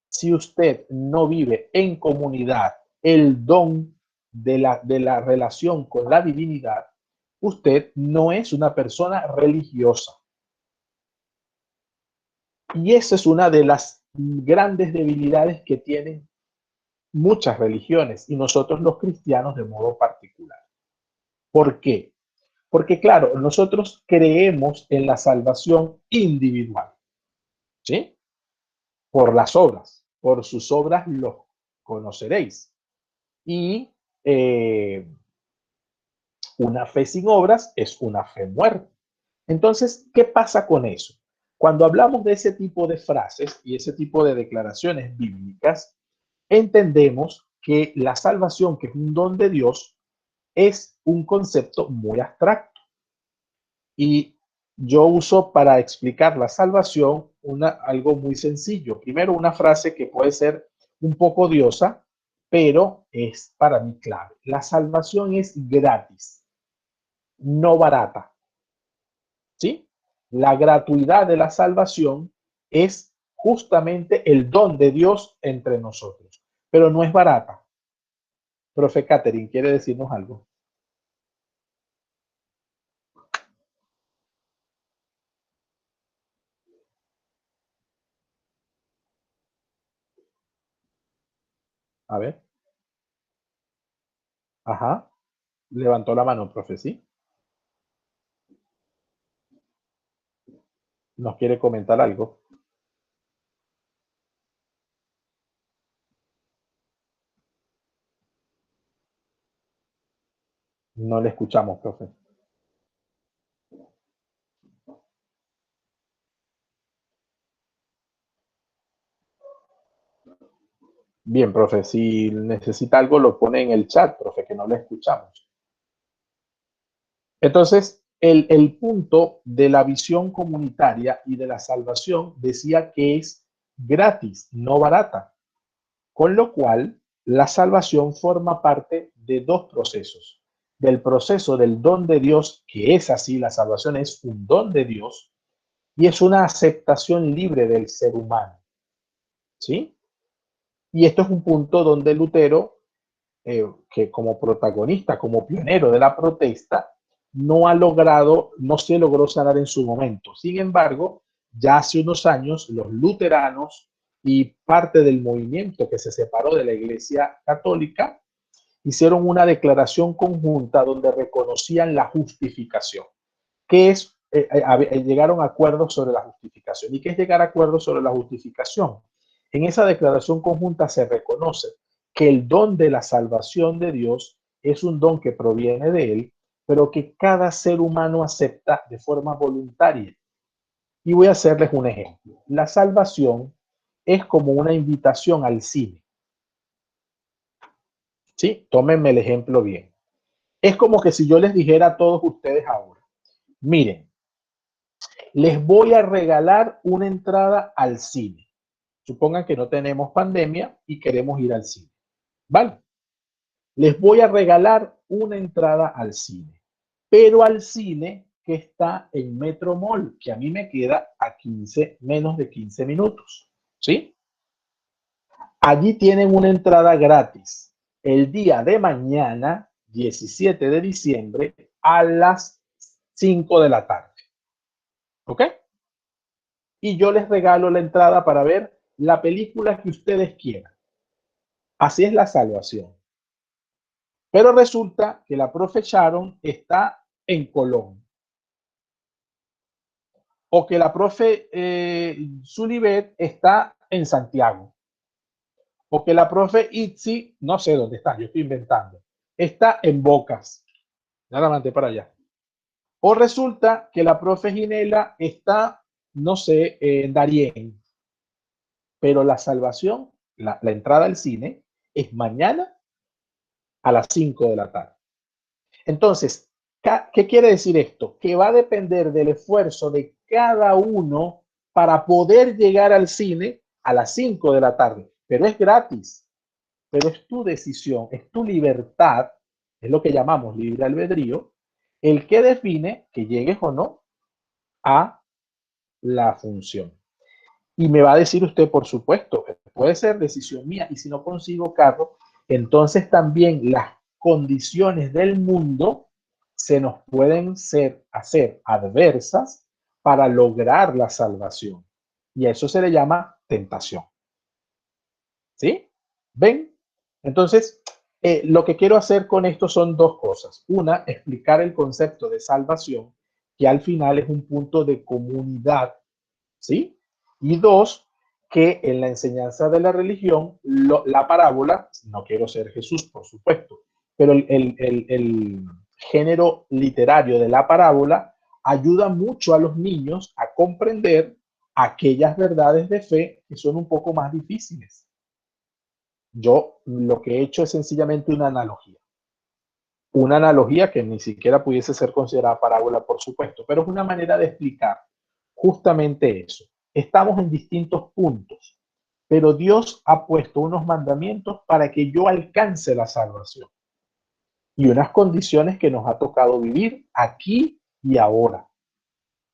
Speaker 1: Si usted no vive en comunidad el don de la relación con la divinidad, usted no es una persona religiosa. Y esa es una de las grandes debilidades que tienen muchas religiones y nosotros los cristianos de modo particular. ¿Por qué? Porque claro, nosotros creemos en la salvación individual, ¿sí? Por las obras, por sus obras los conoceréis. Y una fe sin obras es una fe muerta. Entonces, ¿qué pasa con eso? Cuando hablamos de ese tipo de frases y ese tipo de declaraciones bíblicas, entendemos que la salvación, que es un don de Dios, es un concepto muy abstracto. Y yo uso para explicar la salvación algo muy sencillo. Primero, una frase que puede ser un poco odiosa, pero es para mí clave. La salvación es gratis, no barata. ¿Sí? La gratuidad de la salvación es justamente el don de Dios entre nosotros, pero no es barata. Profe Catherine, ¿quiere decirnos algo? A ver. Ajá. Levantó la mano, profe, ¿sí? ¿Nos quiere comentar algo? No le escuchamos, profe. Bien, profe, si necesita algo lo pone en el chat, profe, que no le escuchamos. Entonces, el punto de la visión comunitaria y de la salvación decía que es gratis, no barata. Con lo cual, la salvación forma parte de dos procesos. Del proceso del don de Dios, que es así, la salvación es un don de Dios y es una aceptación libre del ser humano. ¿Sí? Y esto es un punto donde Lutero, que como protagonista, como pionero de la protesta, no se logró sanar en su momento. Sin embargo, ya hace unos años, los luteranos y parte del movimiento que se separó de la Iglesia Católica hicieron una declaración conjunta donde reconocían la justificación, que es, llegaron a acuerdos sobre la justificación. ¿Y qué es llegar a acuerdos sobre la justificación? En esa declaración conjunta se reconoce que el don de la salvación de Dios es un don que proviene de Él, pero que cada ser humano acepta de forma voluntaria. Y voy a hacerles un ejemplo. La salvación es como una invitación al cine. ¿Sí? Tómenme el ejemplo bien. Es como que si yo les dijera a todos ustedes ahora, miren, les voy a regalar una entrada al cine. Supongan que no tenemos pandemia y queremos ir al cine. ¿Vale? Les voy a regalar una entrada al cine, pero al cine que está en Metro Mall, que a mí me queda a menos de 15 minutos. ¿Sí? Allí tienen una entrada gratis el día de mañana, 17 de diciembre, a las 5 de la tarde. ¿Ok? Y yo les regalo la entrada para ver la película que ustedes quieran. Así es la salvación. Pero resulta que la profe Sharon está en Colón. O que la profe Sulibet está en Santiago. O que la profe Itzi, no sé dónde está, yo estoy inventando, está en Bocas. Nada más para allá. O resulta que la profe Ginela está, no sé, en Darién. Pero la salvación, la entrada al cine, es mañana a las 5 de la tarde. Entonces, ¿qué quiere decir esto? Que va a depender del esfuerzo de cada uno para poder llegar al cine a las 5 de la tarde. Pero es gratis. Pero es tu decisión, es tu libertad, es lo que llamamos libre albedrío, el que define que llegues o no a la función. Y me va a decir usted, por supuesto, puede ser decisión mía, y si no consigo carro, entonces también las condiciones del mundo se nos pueden hacer adversas para lograr la salvación. Y a eso se le llama tentación. ¿Sí? ¿Ven? Entonces, lo que quiero hacer con esto son dos cosas. Una, explicar el concepto de salvación, que al final es un punto de comunidad, ¿sí? Y dos, que en la enseñanza de la religión, la parábola, no quiero ser Jesús, por supuesto, pero el género literario de la parábola ayuda mucho a los niños a comprender aquellas verdades de fe que son un poco más difíciles. Yo lo que he hecho es sencillamente una analogía. Una analogía que ni siquiera pudiese ser considerada parábola, por supuesto, pero es una manera de explicar justamente eso. Estamos en distintos puntos, pero Dios ha puesto unos mandamientos para que yo alcance la salvación y unas condiciones que nos ha tocado vivir aquí y ahora.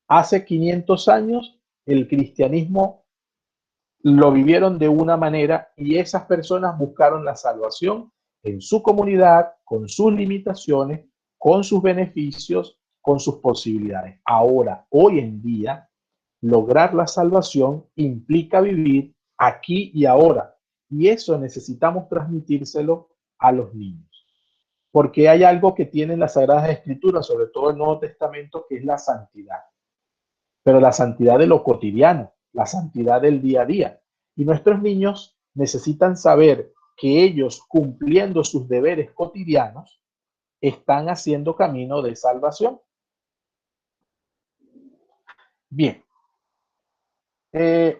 Speaker 1: Hace 500 años el cristianismo lo vivieron de una manera y esas personas buscaron la salvación en su comunidad, con sus limitaciones, con sus beneficios, con sus posibilidades. Ahora, hoy en día, lograr la salvación implica vivir aquí y ahora. Y eso necesitamos transmitírselo a los niños. Porque hay algo que tienen las Sagradas Escrituras, sobre todo el Nuevo Testamento, que es la santidad. Pero la santidad de lo cotidiano, la santidad del día a día. Y nuestros niños necesitan saber que ellos, cumpliendo sus deberes cotidianos, están haciendo camino de salvación. Bien.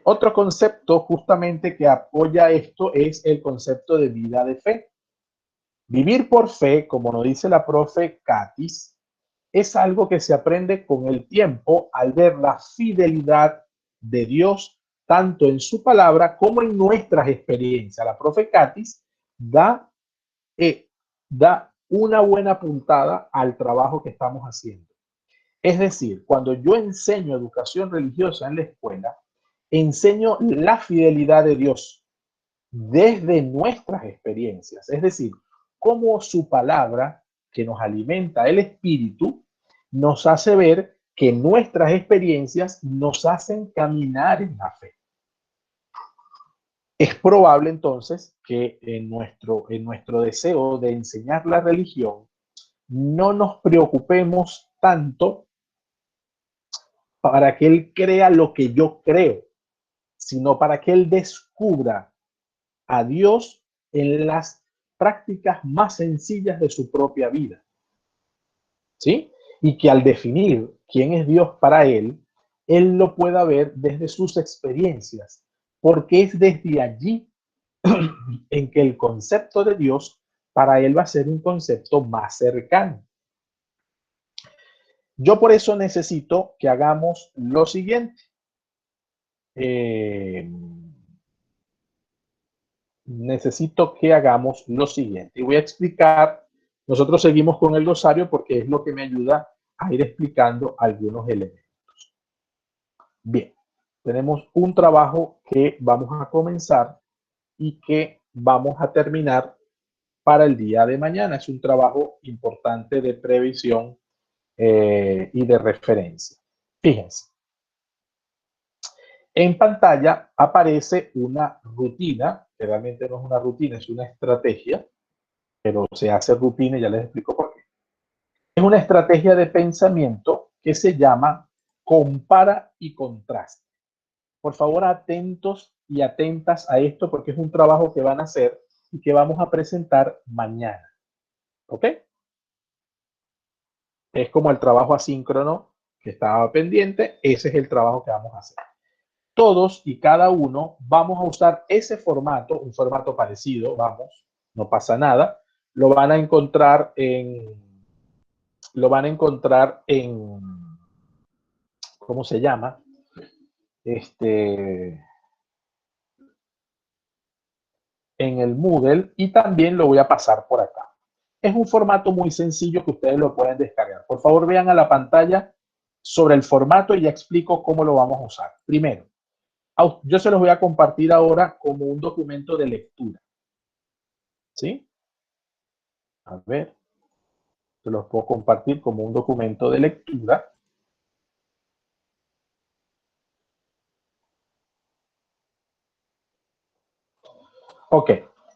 Speaker 1: Otro concepto justamente que apoya esto es el concepto de vida de fe. Vivir por fe, como nos dice la profe Katis, es algo que se aprende con el tiempo al ver la fidelidad de Dios tanto en su palabra como en nuestras experiencias. La profe Katis da una buena puntada al trabajo que estamos haciendo. Es decir, cuando yo enseño educación religiosa en la escuela, enseño la fidelidad de Dios desde nuestras experiencias. Es decir, cómo su palabra, que nos alimenta el espíritu, nos hace ver que nuestras experiencias nos hacen caminar en la fe. Es probable entonces que en nuestro deseo de enseñar la religión no nos preocupemos tanto para que él crea lo que yo creo, sino para que él descubra a Dios en las prácticas más sencillas de su propia vida. ¿Sí? Y que al definir quién es Dios para él lo pueda ver desde sus experiencias, porque es desde allí en que el concepto de Dios para él va a ser un concepto más cercano. Yo por eso necesito que hagamos lo siguiente. Necesito que hagamos lo siguiente. Y voy a explicar, nosotros seguimos con el glosario porque es lo que me ayuda a ir explicando algunos elementos. Bien, tenemos un trabajo que vamos a comenzar y que vamos a terminar para el día de mañana. Es un trabajo importante de previsión y de referencia. Fíjense. En pantalla aparece una rutina, que realmente no es una rutina, es una estrategia, pero se hace rutina y ya les explico por qué. Es una estrategia de pensamiento que se llama compara y contraste. Por favor, atentos y atentas a esto porque es un trabajo que van a hacer y que vamos a presentar mañana. ¿Ok? Es como el trabajo asíncrono que estaba pendiente, ese es el trabajo que vamos a hacer. Todos y cada uno vamos a usar ese formato, un formato parecido, vamos, no pasa nada. Lo van a encontrar en, ¿cómo se llama? En el Moodle y también lo voy a pasar por acá. Es un formato muy sencillo que ustedes lo pueden descargar. Por favor, vean a la pantalla sobre el formato y ya explico cómo lo vamos a usar. Primero, yo se los voy a compartir ahora como un documento de lectura. ¿Sí? A ver. Se los puedo compartir como un documento de lectura. Ok.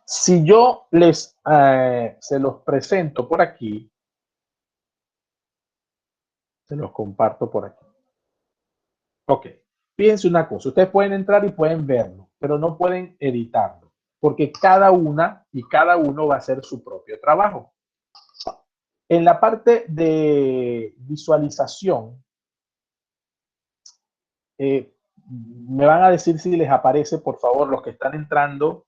Speaker 1: Si yo se los presento por aquí, se los comparto por aquí. Ok, fíjense una cosa, ustedes pueden entrar y pueden verlo, pero no pueden editarlo, porque cada una y cada uno va a hacer su propio trabajo. En la parte de visualización, me van a decir si les aparece, por favor, los que están entrando,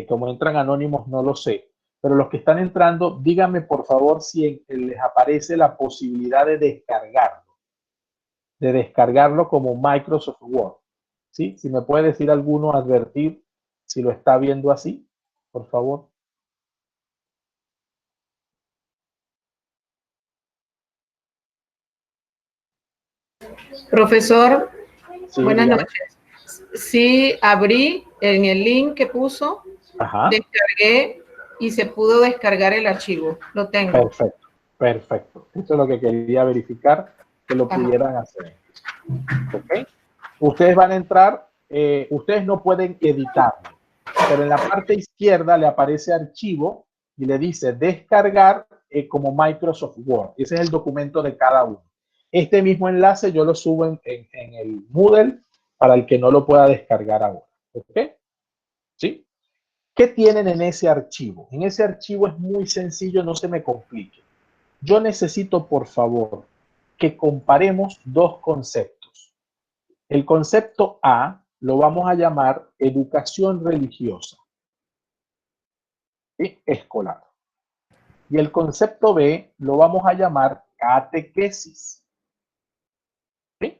Speaker 1: como entran anónimos, no lo sé, pero los que están entrando, díganme por favor si les aparece la posibilidad de descargarlo como Microsoft Word. ¿Sí? Si me puede decir alguno, advertir si lo está viendo así, por favor.
Speaker 8: Profesor,
Speaker 1: Sí,
Speaker 8: buenas
Speaker 1: dígame.
Speaker 8: noches. Sí, abrí en el link que puso, descargué y se pudo descargar el archivo. Lo tengo.
Speaker 1: Perfecto, perfecto. Esto es lo que quería verificar, que lo pudieran hacer. ¿Ok? Ustedes van a entrar, ustedes no pueden editarlo, pero en la parte izquierda le aparece archivo y le dice descargar como Microsoft Word. Ese es el documento de cada uno. Este mismo enlace yo lo subo en el Moodle para el que no lo pueda descargar ahora. ¿Ok? ¿Sí? ¿Qué tienen en ese archivo? En ese archivo es muy sencillo, no se me complique. Yo necesito, por favor, que comparemos dos conceptos. El concepto A lo vamos a llamar educación religiosa y escolar. Y el concepto B lo vamos a llamar catequesis. ¿Sí?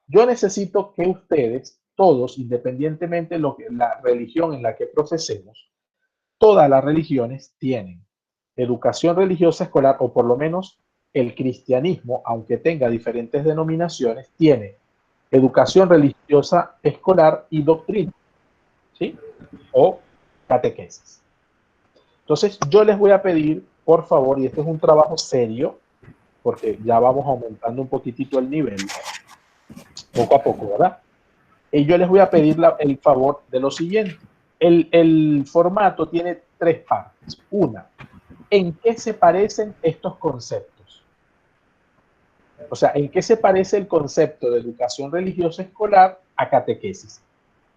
Speaker 1: Yo necesito que ustedes, todos, independientemente de la religión en la que profesemos, todas las religiones tienen educación religiosa escolar, o por lo menos el cristianismo, aunque tenga diferentes denominaciones, tiene educación religiosa escolar y doctrina, ¿sí? O catequesis. Entonces, yo les voy a pedir, por favor, y este es un trabajo serio, porque ya vamos aumentando un poquitito el nivel, poco a poco, ¿verdad? Y yo les voy a pedir el favor de lo siguiente. El formato tiene tres partes. Una, ¿en qué se parecen estos conceptos? O sea, ¿en qué se parece el concepto de educación religiosa escolar a catequesis?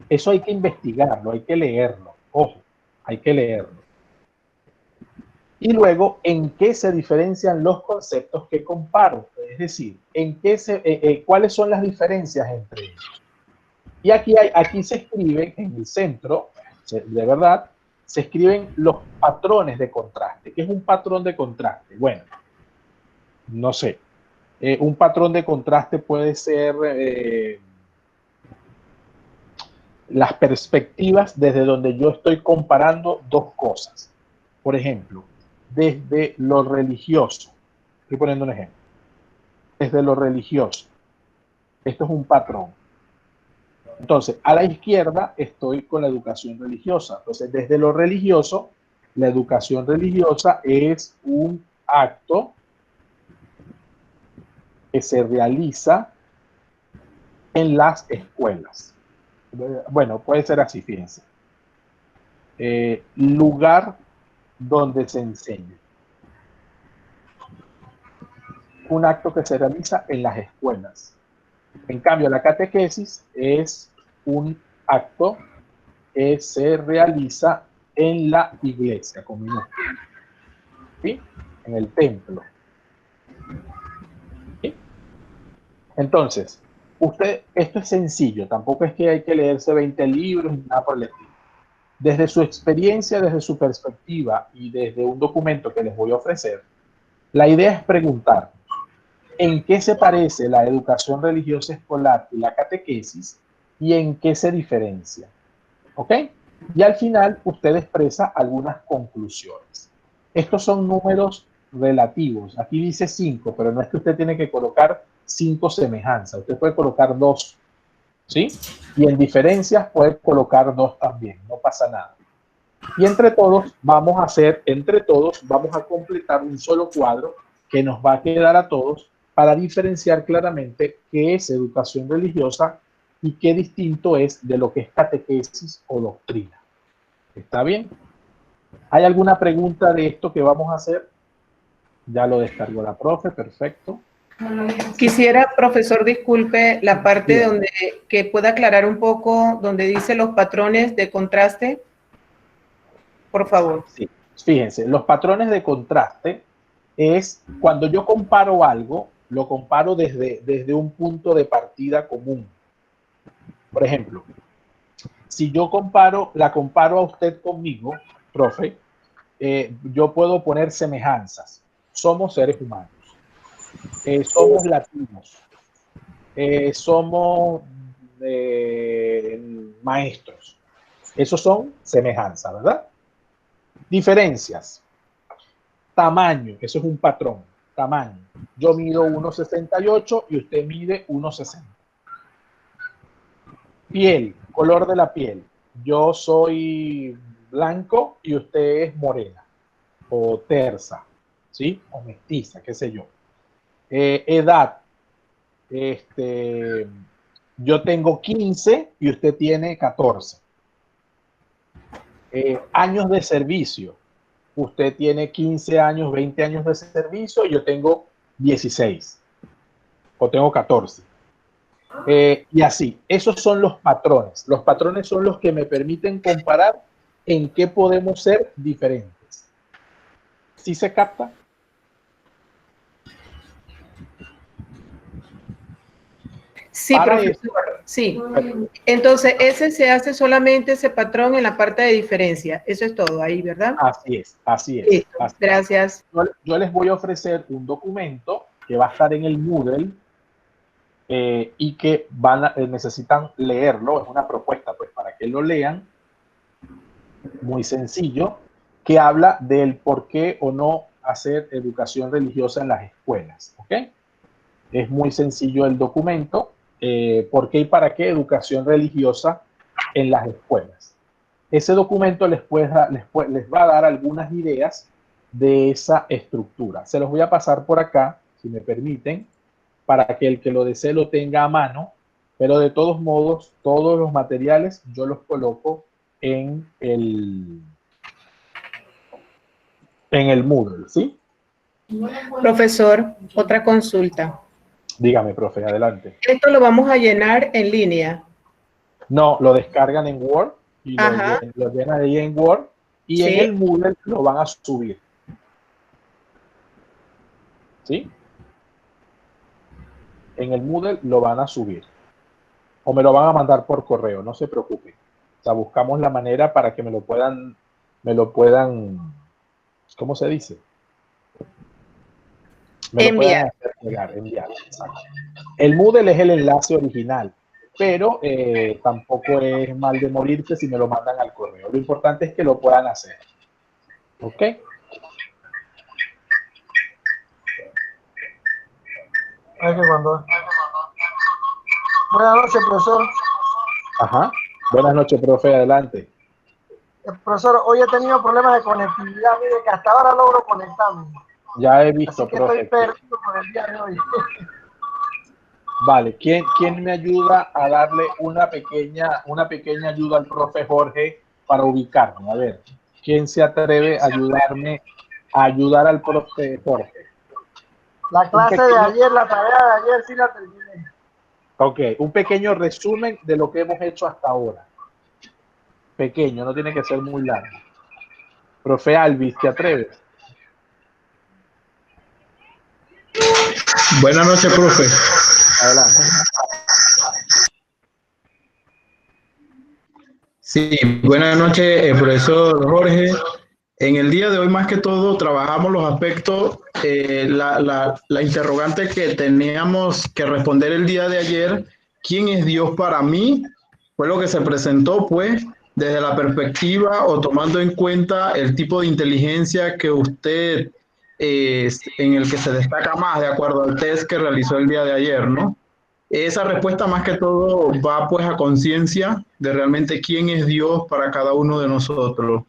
Speaker 1: Eso hay que investigarlo, hay que leerlo. Ojo, hay que leerlo. Y luego, ¿en qué se diferencian los conceptos que comparo? Es decir, ¿cuáles son las diferencias entre ellos? Y aquí se escriben en el centro, de verdad, se escriben los patrones de contraste. ¿Qué es un patrón de contraste? Bueno, no sé. Un patrón de contraste puede ser las perspectivas desde donde yo estoy comparando dos cosas. Por ejemplo, desde lo religioso. Estoy poniendo un ejemplo. Desde lo religioso. Esto es un patrón. Entonces, a la izquierda estoy con la educación religiosa. Entonces, desde lo religioso, la educación religiosa es un acto que se realiza en las escuelas. Bueno, puede ser así, fíjense. Lugar donde se enseña. Un acto que se realiza en las escuelas. En cambio, la catequesis es un acto que se realiza en la iglesia, con minúsculas, ¿sí? En el templo. ¿Sí? Entonces, esto es sencillo, tampoco es que hay que leerse 20 libros ni nada por el estilo. Desde su experiencia, desde su perspectiva y desde un documento que les voy a ofrecer, la idea es preguntar en qué se parece la educación religiosa escolar y la catequesis y en qué se diferencia. ¿Ok? Y al final usted expresa algunas conclusiones. Estos son números relativos. Aquí dice 5, pero no es que usted tiene que colocar 5 semejanzas. Usted puede colocar 2, ¿sí? Y en diferencias puede colocar 2 también. No pasa nada. Y entre todos vamos a completar un solo cuadro que nos va a quedar a todos para diferenciar claramente qué es educación religiosa y qué distinto es de lo que es catequesis o doctrina. ¿Está bien? ¿Hay alguna pregunta de esto que vamos a hacer? Ya lo descargó la profe, perfecto.
Speaker 8: Quisiera, profesor, disculpe la parte donde que pueda aclarar un poco donde dice los patrones de contraste, por favor.
Speaker 1: Sí, fíjense, los patrones de contraste es cuando yo comparo algo, lo comparo desde un punto de partida común. Por ejemplo, si yo la comparo a usted conmigo, profe, yo puedo poner semejanzas. Somos seres humanos. Somos latinos. Somos maestros. Esos son semejanzas, ¿verdad? Diferencias. Tamaño, eso es un patrón. Tamaño. Yo mido 1,68 y usted mide 1,60. Piel, color de la piel. Yo soy blanco y usted es morena o tersa, ¿sí? O mestiza, qué sé yo. Edad. Yo tengo 15 y usted tiene 14. Años de servicio. Usted tiene 15 años, 20 años de servicio y yo tengo 16 o tengo 14. Y así, esos son los patrones. Los patrones son los que me permiten comparar en qué podemos ser diferentes. ¿Sí se capta?
Speaker 8: Sí, profesor. Sí. Entonces, ese se hace solamente ese patrón en la parte de diferencia. Eso es todo ahí, ¿verdad?
Speaker 1: Así es, así es.
Speaker 8: Listo,
Speaker 1: así
Speaker 8: gracias.
Speaker 1: es. Yo les voy a ofrecer un documento que va a estar en el Moodle y que necesitan leerlo. Es una propuesta pues para que lo lean. Muy sencillo, que habla del por qué o no hacer educación religiosa en las escuelas. ¿Ok? Es muy sencillo el documento. ¿Por qué y para qué educación religiosa en las escuelas? Ese documento les va a dar algunas ideas de esa estructura. Se los voy a pasar por acá, si me permiten, para que el que lo desee lo tenga a mano, pero de todos modos, todos los materiales yo los coloco en el Moodle, ¿sí?
Speaker 8: Profesor, otra consulta.
Speaker 1: Dígame, profe, adelante.
Speaker 8: ¿Esto lo vamos a llenar en línea?
Speaker 1: No, lo descargan en Word y lo llenan ahí en Word y en el Moodle lo van a subir. ¿Sí? En el Moodle lo van a subir. O me lo van a mandar por correo, no se preocupen. O sea, buscamos la manera para que me lo puedan, ¿cómo se dice?
Speaker 8: Enviar.
Speaker 1: Enviar. El Moodle es el enlace original, pero tampoco es mal de morirse si me lo mandan al correo. Lo importante es que lo puedan hacer. ¿Ok?
Speaker 19: Buenas noches, profesor.
Speaker 1: Ajá. Buenas noches, profe. Adelante.
Speaker 19: Profesor, hoy he tenido problemas de conectividad. Mire que hasta ahora logro conectarme.
Speaker 1: Ya he visto,
Speaker 19: así que
Speaker 1: profe.
Speaker 19: estoy perdido por el día de hoy.
Speaker 1: Vale. ¿Quién me ayuda a darle una pequeña ayuda al profe Jorge para ubicarme? A ver, ¿quién se atreve a ayudarme a ayudar al profe Jorge?
Speaker 19: La clase de ayer, la tarea de ayer sí la terminé.
Speaker 1: Ok, un pequeño resumen de lo que hemos hecho hasta ahora. Pequeño, no tiene que ser muy largo. Profe Alvis, ¿te atreves?
Speaker 20: Buenas noches, profe.
Speaker 1: Adelante.
Speaker 20: Sí, buenas noches, profesor Jorge. En el día de hoy, más que todo, trabajamos los aspectos, la interrogante que teníamos que responder el día de ayer, ¿quién es Dios para mí? Fue lo que se presentó, pues, desde la perspectiva o tomando en cuenta el tipo de inteligencia que usted, en el que se destaca más de acuerdo al test que realizó el día de ayer, ¿no? Esa respuesta más que todo va pues a conciencia de realmente quién es Dios para cada uno de nosotros.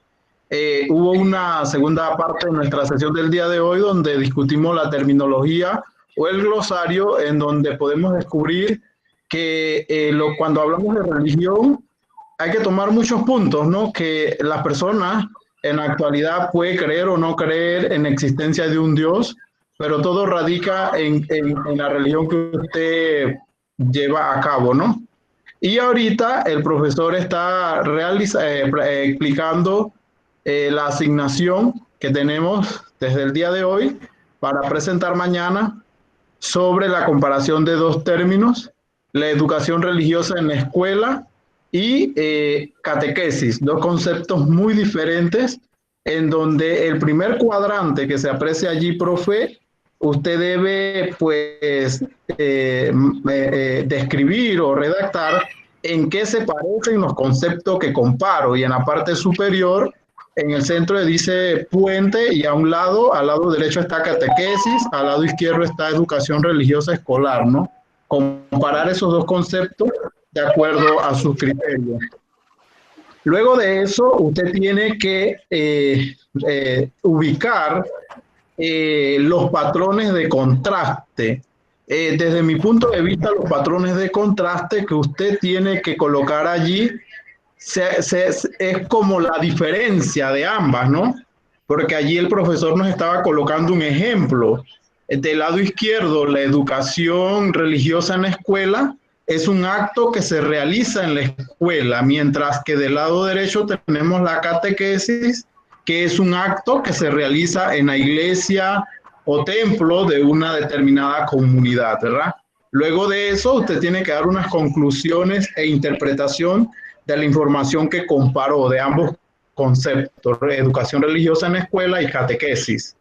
Speaker 20: Hubo una segunda parte de nuestra sesión del día de hoy donde discutimos la terminología o el glosario, en donde podemos descubrir que cuando hablamos de religión hay que tomar muchos puntos, ¿no? Que las personas en la actualidad puede creer o no creer en la existencia de un Dios, pero todo radica en la religión que usted lleva a cabo, ¿no? Y ahorita el profesor está explicando la asignación que tenemos desde el día de hoy para presentar mañana sobre la comparación de dos términos, la educación religiosa en la escuela y catequesis, dos conceptos muy diferentes, en donde el primer cuadrante que se aprecia allí, profe, usted debe pues describir o redactar en qué se parecen los conceptos que comparo, y en la parte superior, en el centro dice puente, y al lado derecho está catequesis, al lado izquierdo está educación religiosa escolar, ¿no? Comparar esos dos conceptos de acuerdo a sus criterios. Luego de eso, usted tiene que ubicar los patrones de contraste. Desde mi punto de vista, los patrones de contraste que usted tiene que colocar allí es como la diferencia de ambas, ¿no? Porque allí el profesor nos estaba colocando un ejemplo. Del lado izquierdo, la educación religiosa en la escuela es un acto que se realiza en la escuela, mientras que del lado derecho tenemos la catequesis, que es un acto que se realiza en la iglesia o templo de una determinada comunidad, ¿verdad? Luego de eso, usted tiene que dar unas conclusiones e interpretación de la información que comparó de ambos conceptos, educación religiosa en la escuela y catequesis.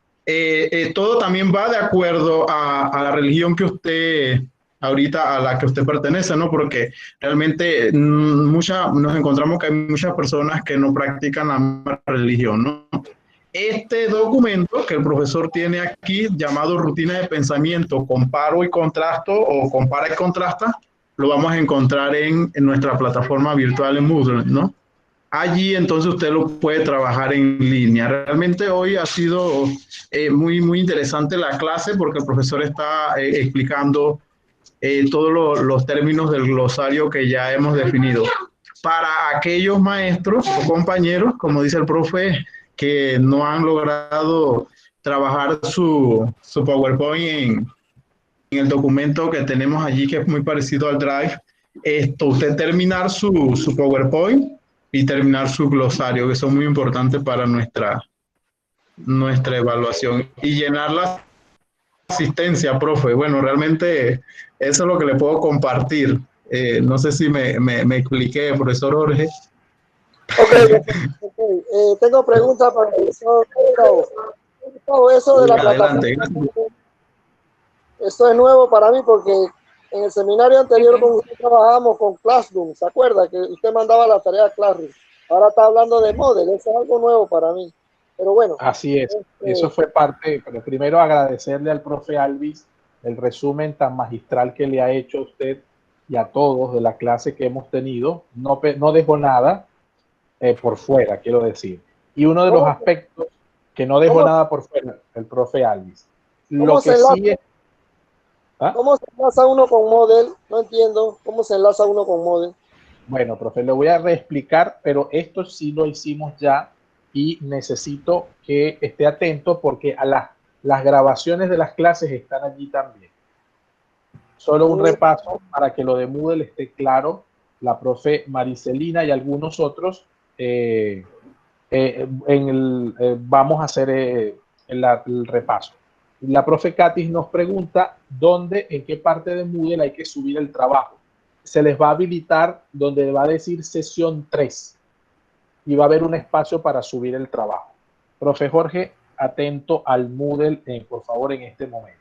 Speaker 20: Todo también va de acuerdo a la religión que usted, ahorita a la que usted pertenece, ¿no? Porque realmente nos encontramos que hay muchas personas que no practican la religión, ¿no? Este documento que el profesor tiene aquí, llamado Rutina de Pensamiento, Comparo y Contrasto, o Compara y Contrasta, lo vamos a encontrar en nuestra plataforma virtual en Moodle, ¿no? Allí entonces usted lo puede trabajar en línea. Realmente hoy ha sido muy interesante la clase, porque el profesor está explicando todos los términos del glosario que ya hemos definido. Para aquellos maestros o compañeros, como dice el profe, que no han logrado trabajar su PowerPoint en el documento que tenemos allí, que es muy parecido al Drive, usted terminar su PowerPoint y terminar su glosario, que son muy importantes para nuestra evaluación, y llenar la asistencia, profe. Bueno, realmente eso es lo que le puedo compartir. No sé si me expliqué, profesor Jorge.
Speaker 19: Ok. Tengo preguntas para el profesor Gustavo. Eso de la plataforma, esto es nuevo para mí, porque en el seminario anterior con usted trabajamos con Classroom, ¿se acuerda? Que usted mandaba la tarea a Classroom. Ahora está hablando de Moodle, eso es algo nuevo para mí. Pero bueno.
Speaker 1: Así es, eso fue parte, pero primero agradecerle al profe Alvis el resumen tan magistral que le ha hecho a usted y a todos de la clase que hemos tenido. No dejó nada por fuera, quiero decir. Y uno de los aspectos que no dejó nada por fuera, el profe Alvis. Lo que sí es... ¿Ah?
Speaker 19: ¿Cómo se enlaza uno con Moodle? No entiendo. ¿Cómo se enlaza uno con Moodle?
Speaker 1: Bueno, profe, le voy a reexplicar, pero esto sí lo hicimos ya y necesito que esté atento, porque a las grabaciones de las clases están allí también. Solo un repaso para que lo de Moodle esté claro. La profe Maricelina y algunos otros vamos a hacer el repaso. La profe Katis nos pregunta en qué parte de Moodle hay que subir el trabajo. Se les va a habilitar donde va a decir sesión 3 y va a haber un espacio para subir el trabajo. Profe Jorge, atento al Moodle, por favor, en este momento.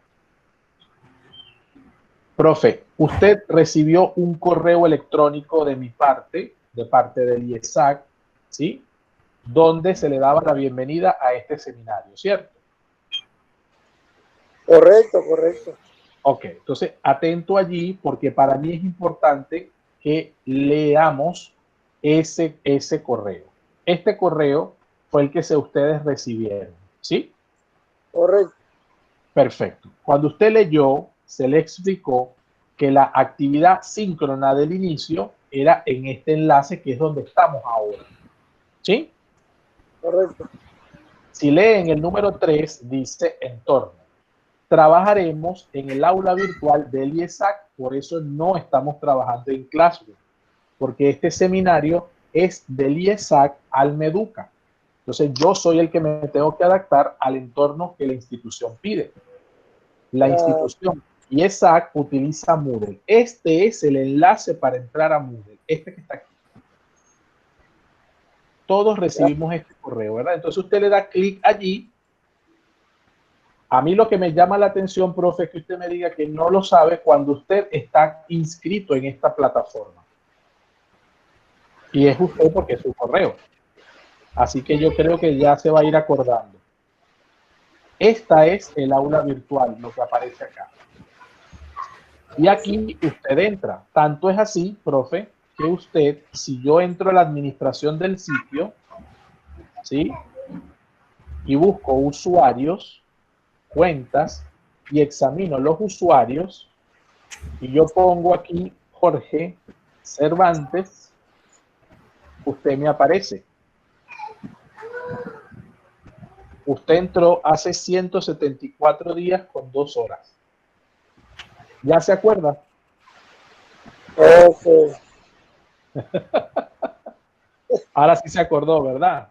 Speaker 1: Profe, usted recibió un correo electrónico de mi parte, de parte del IESAC, ¿sí? Donde se le daba la bienvenida a este seminario, ¿cierto?
Speaker 19: Correcto, correcto.
Speaker 1: Ok, entonces atento allí, porque para mí es importante que leamos ese correo. Este correo fue el que ustedes recibieron, ¿sí?
Speaker 19: Correcto.
Speaker 1: Perfecto. Cuando usted leyó, se le explicó que la actividad síncrona del inicio era en este enlace que es donde estamos ahora. ¿Sí?
Speaker 19: Correcto.
Speaker 1: Si leen el número 3, dice entorno. Trabajaremos en el aula virtual del IESAC, por eso no estamos trabajando en Classroom, porque este seminario es del IESAC al Meduca. Entonces yo soy el que me tengo que adaptar al entorno que la institución pide. La institución IESAC utiliza Moodle. Este es el enlace para entrar a Moodle, este que está aquí. Todos recibimos este correo, ¿verdad? Entonces usted le da clic allí. A mí lo que me llama la atención, profe, es que usted me diga que no lo sabe cuando usted está inscrito en esta plataforma. Y es usted porque es su correo. Así que yo creo que ya se va a ir acordando. Esta es el aula virtual, lo que aparece acá. Y aquí usted entra. Tanto es así, profe, que usted, si yo entro a la administración del sitio, ¿sí? Y busco usuarios, cuentas, y examino los usuarios, y yo pongo aquí Jorge Cervantes, usted me aparece. Usted entró hace 174 días con 2 horas. ¿Ya se acuerda? Ahora sí se acordó, ¿verdad?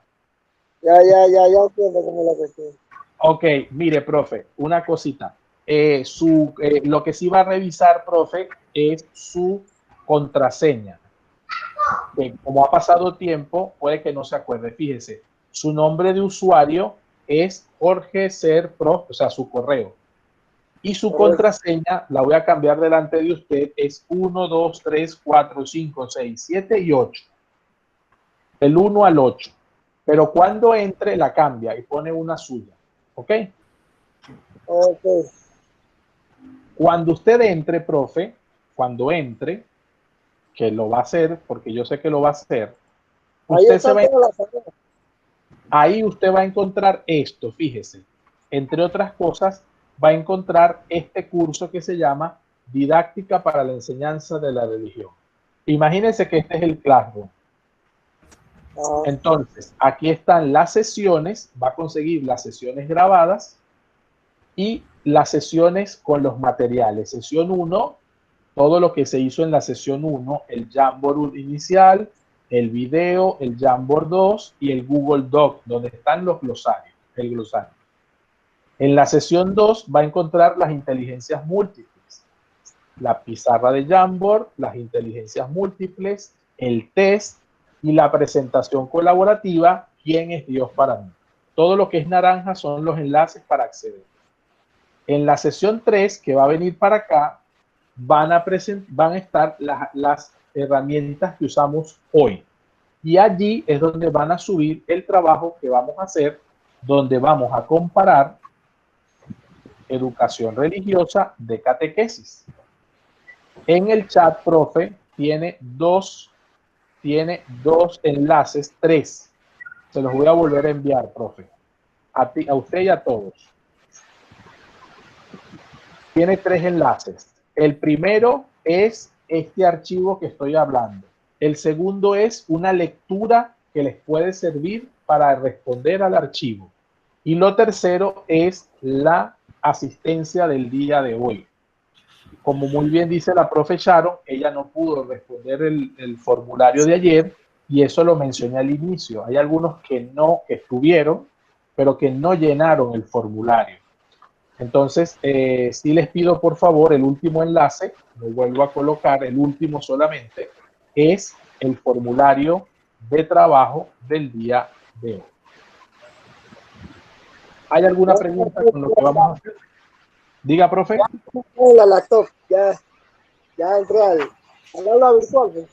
Speaker 19: Ya entiendo cómo es la cuestión.
Speaker 1: Ok, mire, profe, una cosita. Lo que sí va a revisar, profe, es su contraseña. Como ha pasado tiempo, puede que no se acuerde. Fíjese, su nombre de usuario es Jorge Ser Prof, o sea, su correo. Y su contraseña, la voy a cambiar delante de usted, es 1, 2, 3, 4, 5, 6, 7 y 8. Del 1 al 8. Pero cuando entre, la cambia y pone una suya. ¿Ok?
Speaker 19: Ok.
Speaker 1: Cuando usted entre, profe, cuando entre, que lo va a hacer, porque yo sé que lo va a hacer, ahí usted va a encontrar esto, fíjese. Entre otras cosas, va a encontrar este curso que se llama Didáctica para la Enseñanza de la Religión. Imagínense que este es el Classroom. Entonces, aquí están las sesiones, va a conseguir las sesiones grabadas y las sesiones con los materiales. Sesión 1, todo lo que se hizo en la sesión 1, el Jamboard inicial, el video, el Jamboard 2 y el Google Doc, donde están los glosarios, el glosario. En la sesión 2 va a encontrar las inteligencias múltiples, la pizarra de Jamboard, las inteligencias múltiples, el test y la presentación colaborativa, ¿Quién es Dios para mí? Todo lo que es naranja son los enlaces para acceder. En la sesión 3, que va a venir para acá, van a estar las herramientas que usamos hoy. Y allí es donde van a subir el trabajo que vamos a hacer, donde vamos a comparar educación religiosa de catequesis. En el chat, profe, tiene dos enlaces, 3. Se los voy a volver a enviar, profe. A usted y a todos. Tiene 3 enlaces. El primero es este archivo que estoy hablando. El segundo es una lectura que les puede servir para responder al archivo. Y lo tercero es la asistencia del día de hoy. Como muy bien dice la profe Sharon, ella no pudo responder el formulario de ayer y eso lo mencioné al inicio. Hay algunos que estuvieron, pero que no llenaron el formulario. Entonces, sí les pido por favor el último enlace, lo vuelvo a colocar, el último solamente, es el formulario de trabajo del día de hoy. ¿Hay alguna pregunta con lo que vamos a hacer? Diga, profe.
Speaker 19: La laptop, ya entré al aula virtual. ¿Sí?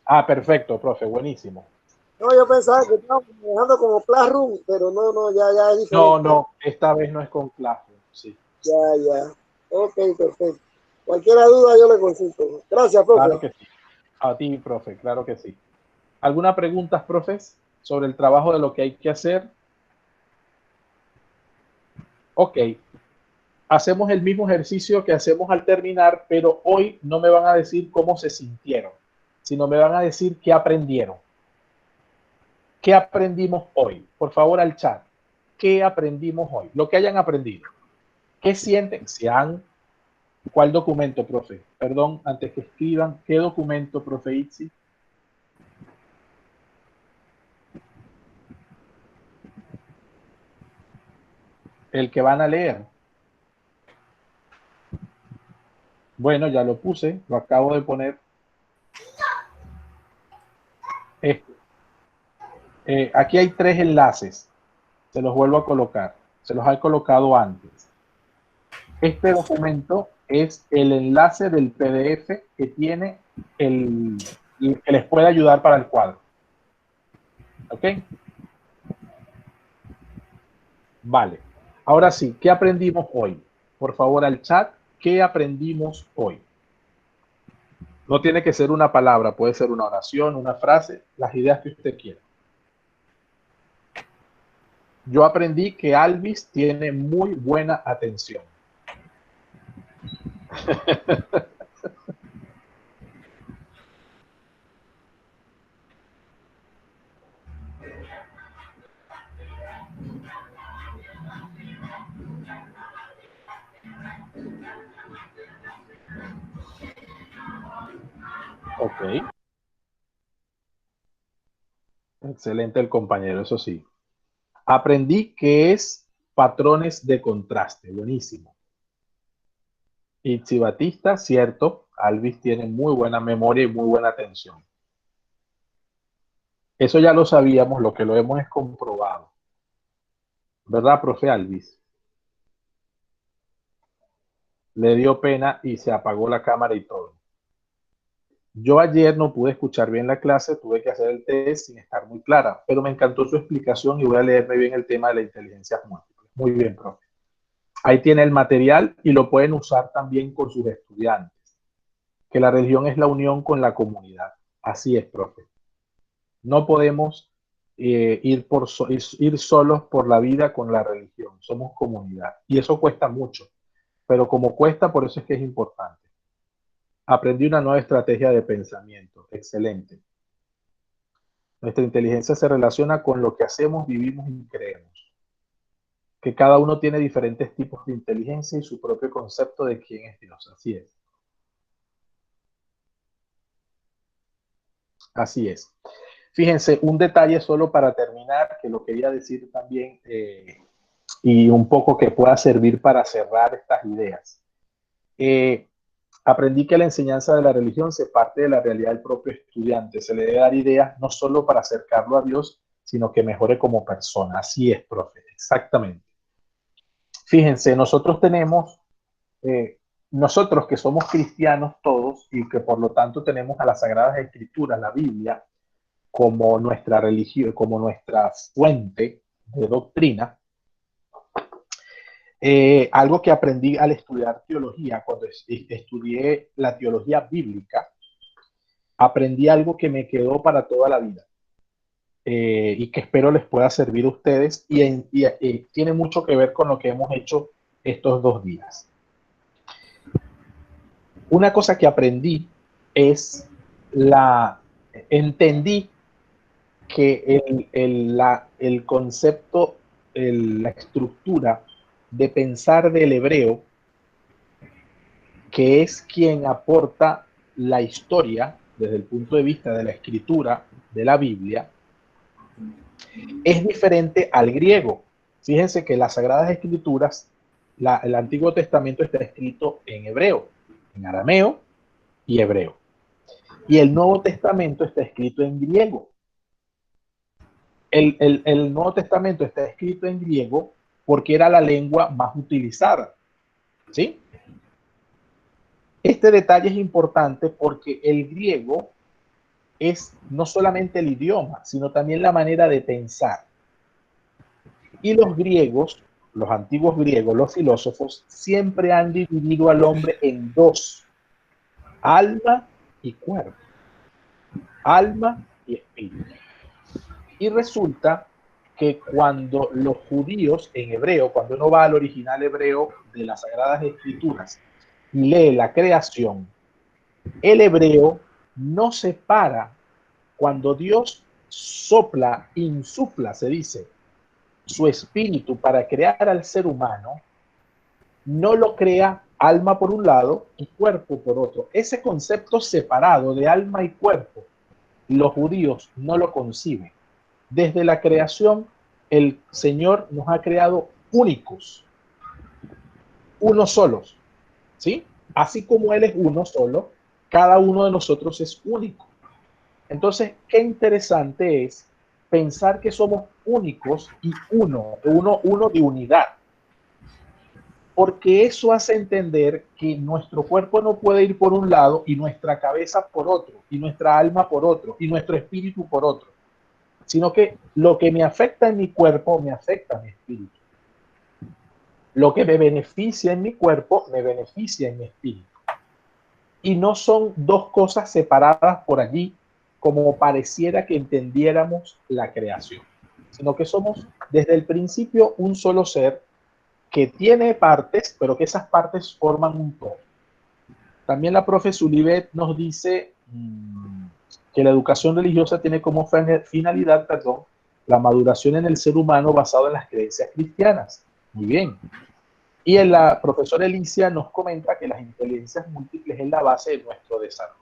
Speaker 1: Ah, perfecto, profe, buenísimo.
Speaker 19: No, yo pensaba que estábamos manejando como Classroom, pero no, ya es diferente.
Speaker 1: No, esta vez no es con Classroom, sí.
Speaker 19: Ya. Ok, perfecto. Cualquier duda yo le consulto. Gracias, profe.
Speaker 1: Claro que sí. A ti, profe, claro que sí. ¿Alguna pregunta, profes, sobre el trabajo de lo que hay que hacer? Ok. Hacemos el mismo ejercicio que hacemos al terminar, pero hoy no me van a decir cómo se sintieron, sino me van a decir qué aprendieron. ¿Qué aprendimos hoy? Por favor, al chat. ¿Qué aprendimos hoy? Lo que hayan aprendido. ¿Qué sienten? ¿Cuál documento, profe? Perdón, antes que escriban, ¿qué documento, profe Itzi? El que van a leer. Bueno, ya lo puse, lo acabo de poner. Aquí hay 3 enlaces. Se los vuelvo a colocar. Se los he colocado antes. Este documento es el enlace del PDF que tiene que les puede ayudar para el cuadro. ¿Ok? Vale. Ahora sí, ¿qué aprendimos hoy? Por favor, al chat, ¿qué aprendimos hoy? No tiene que ser una palabra, puede ser una oración, una frase, las ideas que usted quiera. Yo aprendí que Alvis tiene muy buena atención. Ok. Excelente el compañero, eso sí. Aprendí que es patrones de contraste. Buenísimo. Itzi Batista, cierto. Alvis tiene muy buena memoria y muy buena atención. Eso ya lo sabíamos, lo que lo hemos es comprobado. ¿Verdad, profe Alvis? Le dio pena y se apagó la cámara y todo. Yo ayer no pude escuchar bien la clase, tuve que hacer el test sin estar muy clara, pero me encantó su explicación y voy a leerme bien el tema de la inteligencia múltiple. Muy bien, profe. Ahí tiene el material y lo pueden usar también con sus estudiantes. Que la religión es la unión con la comunidad. Así es, profe. No podemos ir solos por la vida con la religión. Somos comunidad. Y eso cuesta mucho. Pero como cuesta, por eso es que es importante. Aprendí una nueva estrategia de pensamiento. Excelente. Nuestra inteligencia se relaciona con lo que hacemos, vivimos y creemos. Que cada uno tiene diferentes tipos de inteligencia y su propio concepto de quién es Dios. Así es. Así es. Fíjense, un detalle solo para terminar, que lo quería decir también, y un poco que pueda servir para cerrar estas ideas. Aprendí que la enseñanza de la religión se parte de la realidad del propio estudiante. Se le debe dar ideas no solo para acercarlo a Dios, sino que mejore como persona. Así es, profe, exactamente. Fíjense, nosotros tenemos, nosotros que somos cristianos todos y que por lo tanto tenemos a las Sagradas Escrituras, la Biblia, como nuestra religión, como nuestra fuente de doctrina. Algo que aprendí al estudiar teología, cuando estudié la teología bíblica, aprendí algo que me quedó para toda la vida y que espero les pueda servir a ustedes y tiene mucho que ver con lo que hemos hecho estos 2 días. Una cosa que aprendí es entendí que el concepto, la estructura de pensar del hebreo, que es quien aporta la historia desde el punto de vista de la escritura de la Biblia, es diferente al griego. Fíjense que las Sagradas Escrituras, el Antiguo Testamento está escrito en hebreo, en arameo y hebreo. Y el Nuevo Testamento está escrito en griego. El Nuevo Testamento está escrito en griego porque era la lengua más utilizada. ¿Sí? Este detalle es importante porque el griego es no solamente el idioma, sino también la manera de pensar. Y los griegos, los antiguos griegos, los filósofos, siempre han dividido al hombre en 2, alma y cuerpo, alma y espíritu. Y resulta que cuando los judíos en hebreo, cuando uno va al original hebreo de las Sagradas Escrituras y lee la creación, el hebreo no se para cuando Dios sopla, insufla, se dice, su espíritu para crear al ser humano, no lo crea alma por un lado y cuerpo por otro. Ese concepto separado de alma y cuerpo, los judíos no lo conciben. Desde la creación, el Señor nos ha creado únicos, unos solos, ¿sí? Así como Él es uno solo, cada uno de nosotros es único. Entonces, qué interesante es pensar que somos únicos y uno de unidad. Porque eso hace entender que nuestro cuerpo no puede ir por un lado y nuestra cabeza por otro, y nuestra alma por otro, y nuestro espíritu por otro. Sino que lo que me afecta en mi cuerpo, me afecta a mi espíritu. Lo que me beneficia en mi cuerpo, me beneficia en mi espíritu. Y no son dos cosas separadas por allí, como pareciera que entendiéramos la creación, sino que somos desde el principio un solo ser que tiene partes, pero que esas partes forman un todo. También la profe Sulivet nos dice que la educación religiosa tiene como finalidad, la maduración en el ser humano basado en las creencias cristianas. Muy bien. Y la profesora Elicia nos comenta que las inteligencias múltiples es la base de nuestro desarrollo.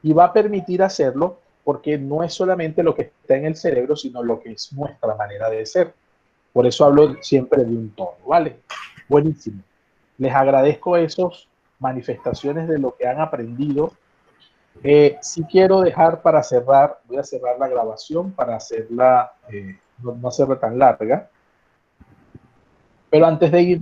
Speaker 1: Y va a permitir hacerlo porque no es solamente lo que está en el cerebro, sino lo que es nuestra manera de ser. Por eso hablo siempre de un todo, ¿vale? Buenísimo. Les agradezco esas manifestaciones de lo que han aprendido. Si quiero dejar para cerrar, voy a cerrar la grabación para hacerla, no hacerla tan larga. Pero antes de ir